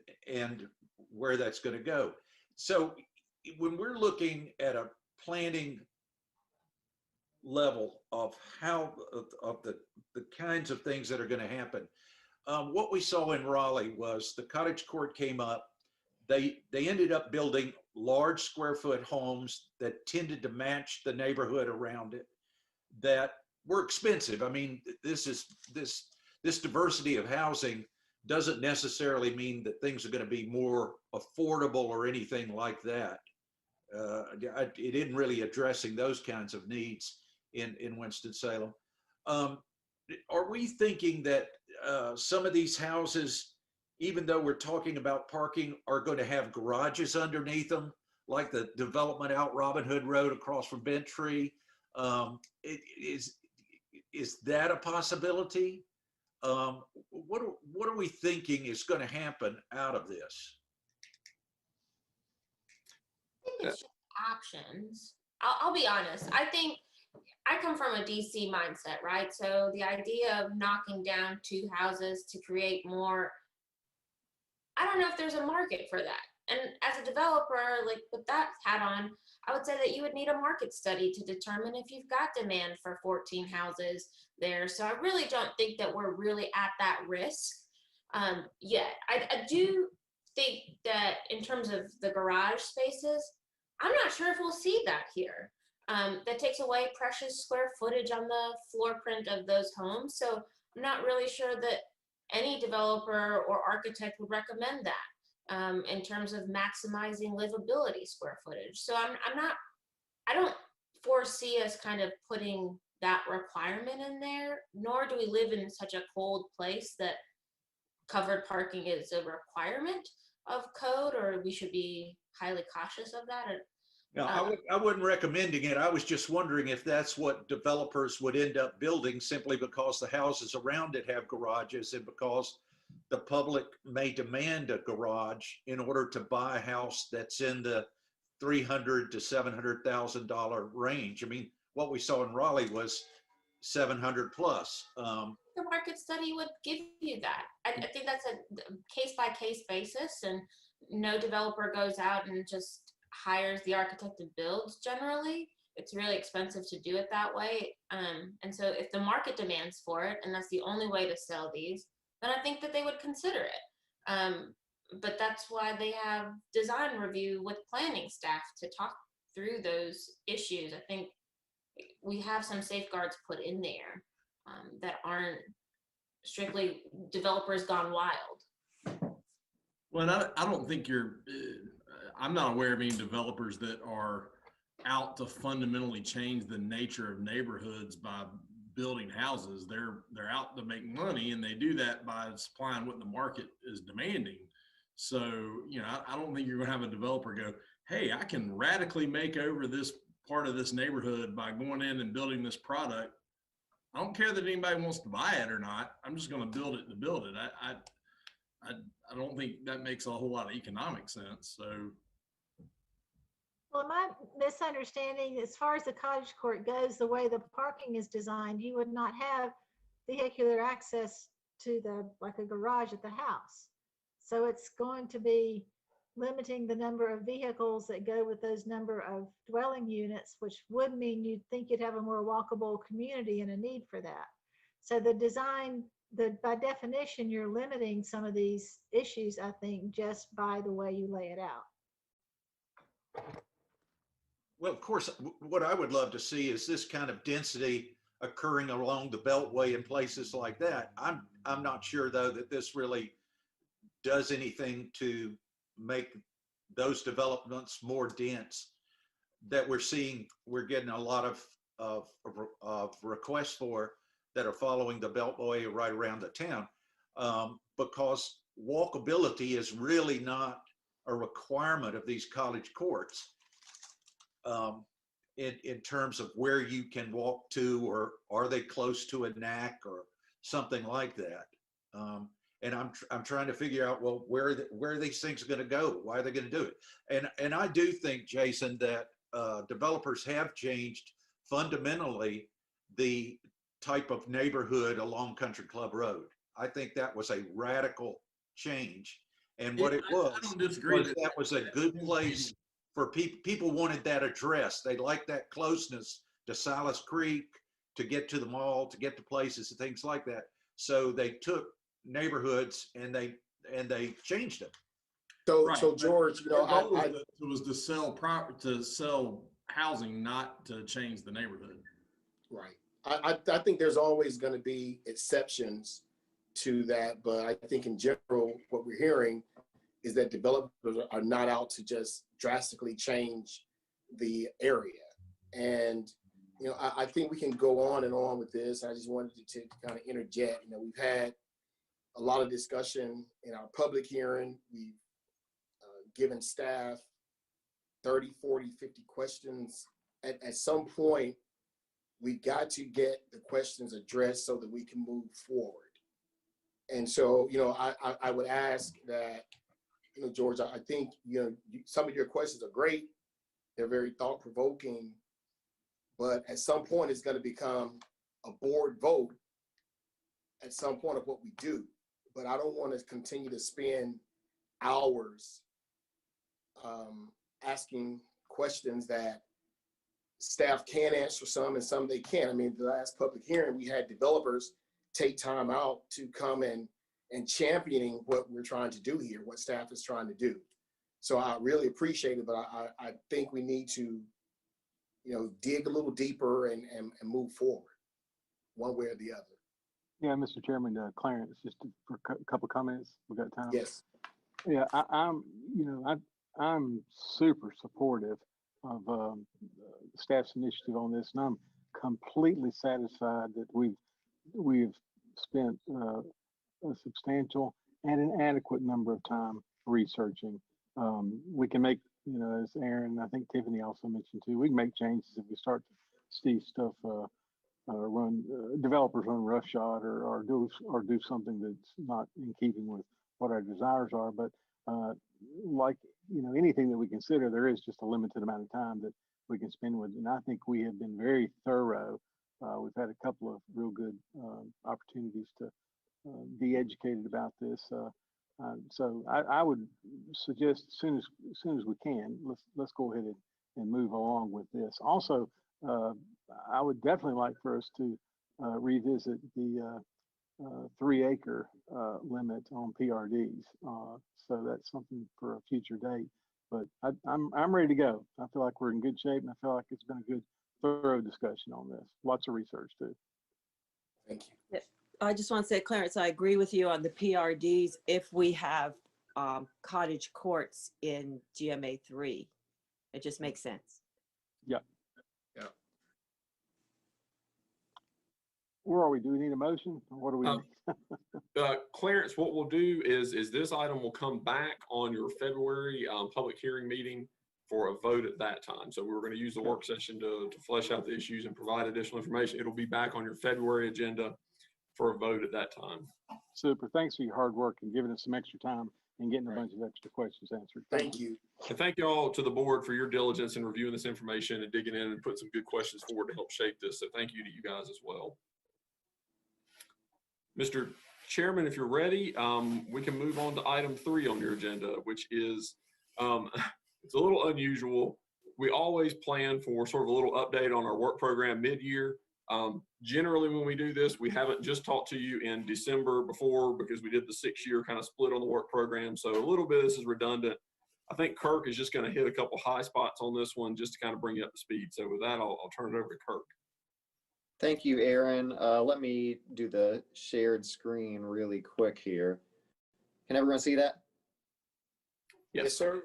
D: where that's going to go. So when we're looking at a planning level of how of the kinds of things that are going to happen, what we saw in Raleigh was the cottage court came up. They ended up building large square foot homes that tended to match the neighborhood around it that were expensive. I mean, this diversity of housing doesn't necessarily mean that things are going to be more affordable or anything like that. It isn't really addressing those kinds of needs in Winston-Salem. Are we thinking that some of these houses, even though we're talking about parking, are going to have garages underneath them, like the development out Robin Hood Road across from Bent Tree? Is that a possibility? What are we thinking is going to happen out of this?
J: I think it's just options. I'll be honest. I think I come from a DC mindset, right? So the idea of knocking down 2 houses to create more, I don't know if there's a market for that. And as a developer, like with that hat on, I would say that you would need a market study to determine if you've got demand for 14 houses there. So I really don't think that we're really at that risk yet. I do think that in terms of the garage spaces, I'm not sure if we'll see that here. That takes away precious square footage on the floor print of those homes. So I'm not really sure that any developer or architect would recommend that in terms of maximizing livability square footage. So I don't foresee us kind of putting that requirement in there, nor do we live in such a cold place that covered parking is a requirement of code, or we should be highly cautious of that.
D: No, I wasn't recommending it. I was just wondering if that's what developers would end up building simply because the houses around it have garages and because the public may demand a garage in order to buy a house that's in the $300,000 to $700,000 range. I mean, what we saw in Raleigh was 700 plus.
J: The market study would give you that. I think that's a case by case basis, and no developer goes out and just hires the architect and builds generally. It's really expensive to do it that way. And so if the market demands for it, and that's the only way to sell these, then I think that they would consider it. But that's why they have design review with planning staff to talk through those issues. I think we have some safeguards put in there that aren't strictly developers gone wild.
H: Well, I don't think I'm not aware of any developers that are out to fundamentally change the nature of neighborhoods by building houses. They're out to make money, and they do that by supplying what the market is demanding. So, you know, I don't think you're going to have a developer go, hey, I can radically make over this part of this neighborhood by going in and building this product. I don't care that anybody wants to buy it or not. I'm just going to build it to build it. I don't think that makes a whole lot of economic sense. So,
E: Well, my misunderstanding, as far as the cottage court goes, the way the parking is designed, you would not have vehicular access to like a garage at the house. So it's going to be limiting the number of vehicles that go with those number of dwelling units, which would mean you'd think you'd have a more walkable community and a need for that. So the design, by definition, you're limiting some of these issues, I think, just by the way you lay it out.
D: Well, of course, what I would love to see is this kind of density occurring along the Beltway and places like that. I'm not sure, though, that this really does anything to make those developments more dense that we're getting a lot of requests for that are following the Beltway right around the town, because walkability is really not a requirement of these cottage courts in terms of where you can walk to, or are they close to a NAC or something like that. And I'm trying to figure out, well, where are these things going to go? Why are they going to do it? And I do think, Jason, that developers have changed fundamentally the type of neighborhood along Country Club Road. I think that was a radical change. And what it was,
H: I don't disagree
D: that was a good place for people. People wanted that address. They liked that closeness to Silas Creek, to get to the mall, to get to places and things like that. So they took neighborhoods and they changed them.
B: So,
H: Right.
B: so George, you know,
H: it was to sell housing, not to change the neighborhood.
B: right. I think there's always going to be exceptions to that, but I think in general, what we're hearing is that developers are not out to just drastically change the area. And, you know, I think we can go on and on with this. I just wanted to kind of interject. You know, we've had a lot of discussion in our public hearing. We've given staff 30, 40, 50 questions. At some point, we've got to get the questions addressed so that we can move forward. And so, you know, I would ask that, you know, George, I think, you know, some of your questions are great. They're very thought-provoking. But at some point, it's going to become a board vote at some point of what we do. But I don't want to continue to spend hours asking questions that staff can answer some and some they can't. I mean, the last public hearing, we had developers take time out to come and championing what we're trying to do here, what staff is trying to do. So I really appreciate it, but I think we need to, you know, dig a little deeper and move forward one way or the other.
L: Yeah, Mr. Chairman, Clarence, just for a couple comments. We got time.
B: Yes.
L: Yeah, I'm super supportive of staff's initiative on this, and I'm completely satisfied that we've spent a substantial and an adequate number of time researching. We can make, you know, as Aaron, I think Tiffany also mentioned too, we can make changes if we start to see stuff developers run roughshod or do something that's not in keeping with what our desires are. But like anything that we consider, there is just a limited amount of time that we can spend with. And I think we have been very thorough. We've had a couple of real good opportunities to be educated about this. So I would suggest as soon as we can, let's go ahead and move along with this. Also, I would definitely like for us to revisit the 3-acre limit on PRDs. So that's something for a future date. But I'm ready to go. I feel like we're in good shape, and I feel like it's been a good, thorough discussion on this. Lots of research too.
B: Thank you.
G: I just want to say, Clarence, I agree with you on the PRDs if we have cottage courts in GMA 3. It just makes sense.
L: Yeah.
A: Yeah.
L: Where are we? Do we need a motion? Or what do we need?
A: Clarence, what we'll do is this item will come back on your February public hearing meeting for a vote at that time. So we were going to use the work session to flesh out the issues and provide additional information. It'll be back on your February agenda for a vote at that time.
L: Super. Thanks for your hard work and giving us some extra time and getting a bunch of extra questions answered.
B: Thank you.
A: And thank you all to the board for your diligence in reviewing this information and digging in and putting some good questions forward to help shape this. So thank you to you guys as well. Mr. Chairman, if you're ready, we can move on to item 3 on your agenda, which is, it's a little unusual. We always plan for sort of a little update on our work program mid-year. Generally, when we do this, we haven't just talked to you in December before because we did the 6-year kind of split on the work program. So a little bit of this is redundant. I think Kirk is just going to hit a couple high spots on this one just to kind of bring you up to speed. So with that, I'll turn it over to Kirk.
K: Thank you, Aaron. Let me do the shared screen really quick here. Can everyone see that?
B: Yes, sir.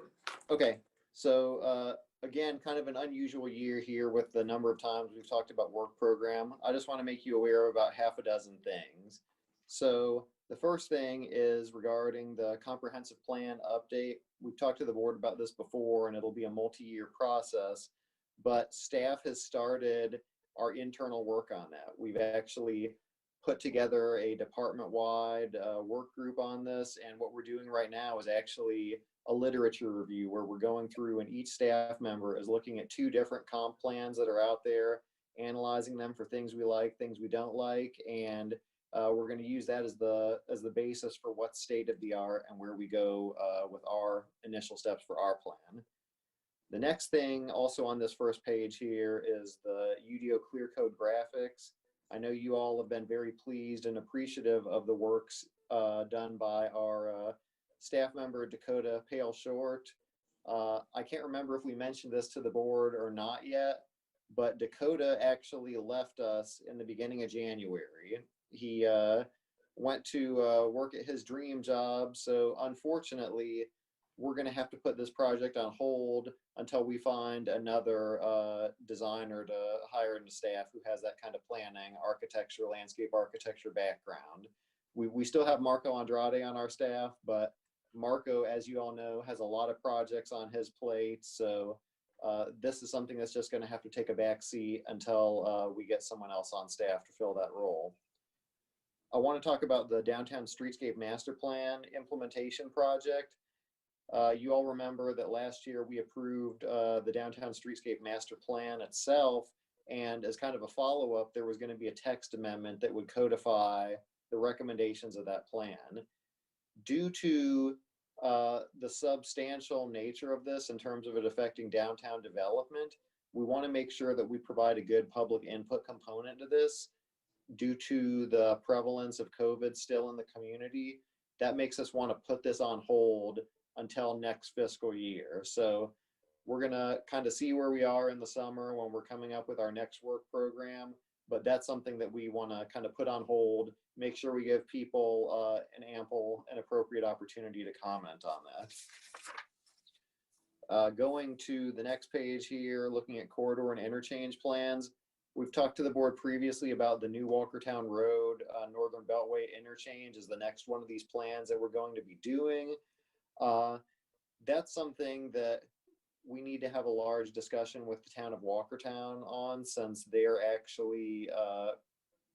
K: Okay, so again, kind of an unusual year here with the number of times we've talked about work program. I just want to make you aware of about half a dozen things. So the first thing is regarding the comprehensive plan update. We've talked to the board about this before, and it'll be a multi-year process, but staff has started our internal work on that. We've actually put together a department-wide work group on this, and what we're doing right now is actually a literature review where we're going through and each staff member is looking at 2 different comp plans that are out there, analyzing them for things we like, things we don't like, and we're going to use that as the basis for what's state of the art and where we go with our initial steps for our plan. The next thing also on this first page here is the UDO clear code graphics. I know you all have been very pleased and appreciative of the works done by our staff member, Dakota Pale Short. I can't remember if we mentioned this to the board or not yet, but Dakota actually left us in the beginning of January. He went to work at his dream job. So unfortunately, we're going to have to put this project on hold until we find another designer to hire into staff who has that kind of planning, architecture, landscape architecture background. We still have Marco Andrade on our staff, but Marco, as you all know, has a lot of projects on his plate. So this is something that's just going to have to take a back seat until we get someone else on staff to fill that role. I want to talk about the Downtown Streetscape Master Plan implementation project. You all remember that last year we approved the Downtown Streetscape Master Plan itself, and as kind of a follow-up, there was going to be a text amendment that would codify the recommendations of that plan. Due to the substantial nature of this in terms of it affecting downtown development, we want to make sure that we provide a good public input component to this. Due to the prevalence of COVID still in the community, that makes us want to put this on hold until next fiscal year. So we're going to kind of see where we are in the summer when we're coming up with our next work program, but that's something that we want to kind of put on hold, make sure we give people an ample and appropriate opportunity to comment on that. Going to the next page here, looking at corridor and interchange plans. We've talked to the board previously about the new Walkertown Road, Northern Beltway interchange is the next one of these plans that we're going to be doing. That's something that we need to have a large discussion with the town of Walkertown on, since they're actually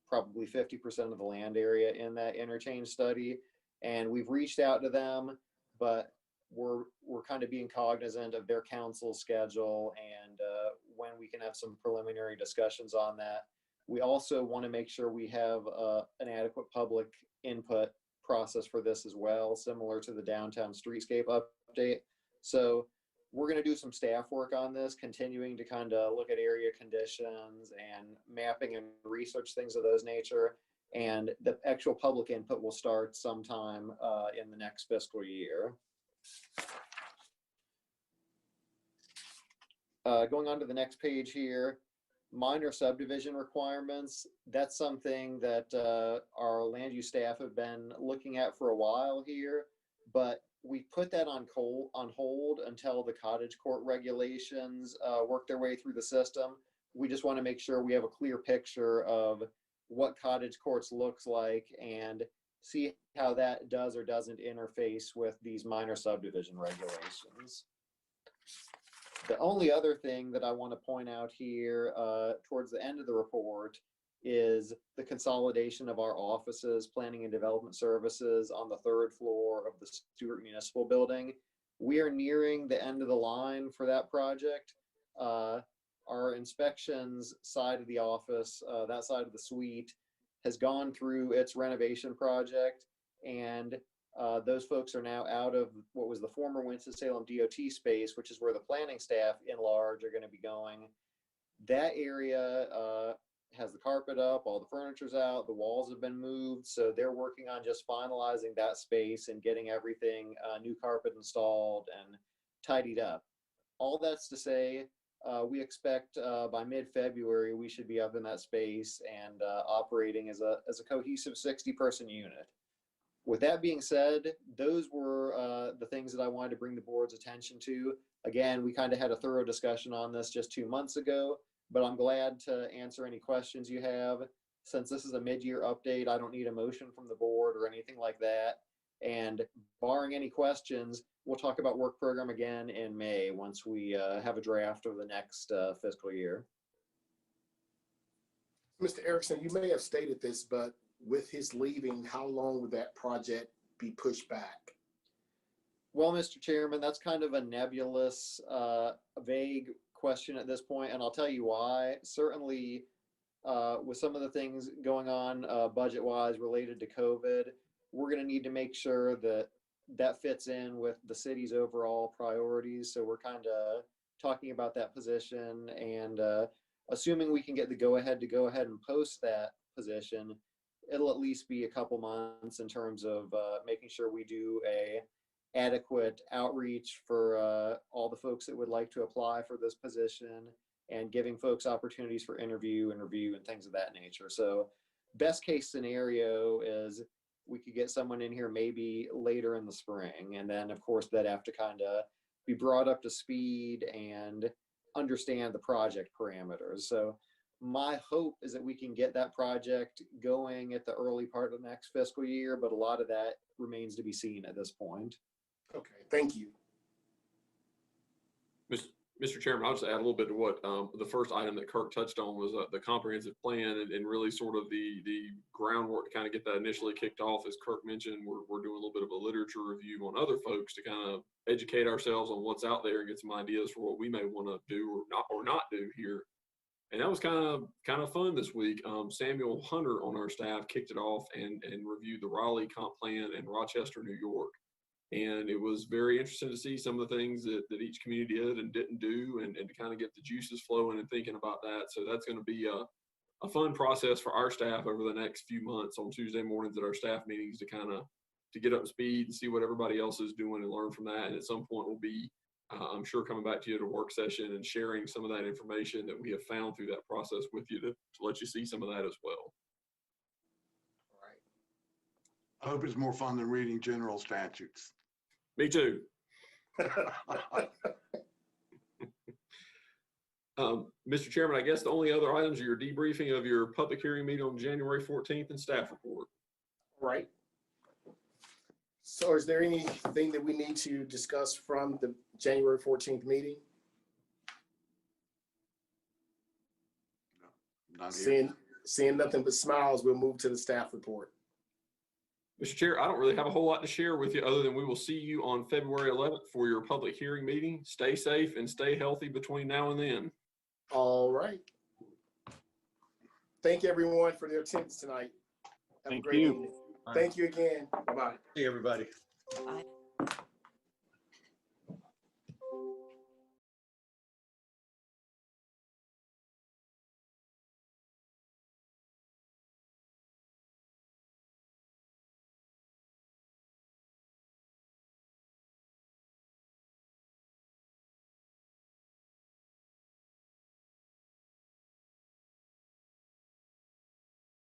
K: probably 50% of the land area in that interchange study. And we've reached out to them, but we're kind of being cognizant of their council schedule and when we can have some preliminary discussions on that. We also want to make sure we have an adequate public input process for this as well, similar to the downtown streetscape update. So we're going to do some staff work on this, continuing to kind of look at area conditions and mapping and research things of those nature. And the actual public input will start sometime in the next fiscal year. Going on to the next page here, minor subdivision requirements. That's something that our land use staff have been looking at for a while here, but we put that on hold until the cottage court regulations work their way through the system. We just want to make sure we have a clear picture of what cottage courts looks like and see how that does or doesn't interface with these minor subdivision regulations. The only other thing that I want to point out here towards the end of the report is the consolidation of our offices, planning and development services on the 3rd floor of the Stuart Municipal building. We are nearing the end of the line for that project. Our inspections side of the office, that side of the suite, has gone through its renovation project, and those folks are now out of what was the former Winston-Salem DOT space, which is where the planning staff in large are going to be going. That area has the carpet up, all the furniture's out, the walls have been moved, so they're working on just finalizing that space and getting everything, new carpet installed and tidied up. All that's to say, we expect by mid-February we should be up in that space and operating as a cohesive 60-person unit. With that being said, those were the things that I wanted to bring the board's attention to. Again, we kind of had a thorough discussion on this just 2 months ago, but I'm glad to answer any questions you have. Since this is a mid-year update, I don't need a motion from the board or anything like that. And barring any questions, we'll talk about work program again in May once we have a draft of the next fiscal year.
B: Mr. Erickson, you may have stated this, but with his leaving, how long would that project be pushed back?
K: Well, Mr. Chairman, that's kind of a nebulous, vague question at this point, and I'll tell you why. Certainly, with some of the things going on budget-wise related to COVID, we're going to need to make sure that that fits in with the city's overall priorities. So we're kind of talking about that position, and assuming we can get the go-ahead and post that position, it'll at least be a couple months in terms of making sure we do a adequate outreach for all the folks that would like to apply for this position and giving folks opportunities for interview and review and things of that nature. So best case scenario is we could get someone in here maybe later in the spring. And then of course that have to kind of be brought up to speed and understand the project parameters. So my hope is that we can get that project going at the early part of the next fiscal year, but a lot of that remains to be seen at this point.
B: Okay, thank you.
A: Mr. Chairman, I'll just add a little bit to what the first item that Kirk touched on was the comprehensive plan and really sort of the groundwork to kind of get that initially kicked off. As Kirk mentioned, we're doing a little bit of a literature review on other folks to kind of educate ourselves on what's out there and get some ideas for what we may want to do or not do here. And that was kind of fun this week. Samuel Hunter on our staff kicked it off and reviewed the Raleigh comp plan and Rochester, New York. And it was very interesting to see some of the things that each community did and didn't do and to kind of get the juices flowing and thinking about that. So that's going to be a fun process for our staff over the next few months on Tuesday mornings at our staff meetings to get up to speed and see what everybody else is doing and learn from that. And at some point we'll be, I'm sure, coming back to you at a work session and sharing some of that information that we have found through that process with you to let you see some of that as well.
B: All right.
C: I hope it's more fun than reading general statutes.
A: Me too. Mr. Chairman, I guess the only other items are your debriefing of your public hearing meeting on January 14th and staff report.
B: All right. So is there anything that we need to discuss from the January 14th meeting?
C: Not here.
B: Seeing nothing but smiles, we'll move to the staff report.
A: Mr. Chair, I don't really have a whole lot to share with you other than we will see you on February 11th for your public hearing meeting. Stay safe and stay healthy between now and then.
B: All right. Thank everyone for their attendance tonight. Have
L: Thank
B: a great
L: you.
B: evening. Thank you again. Bye-bye.
D: See everybody.
G: Bye.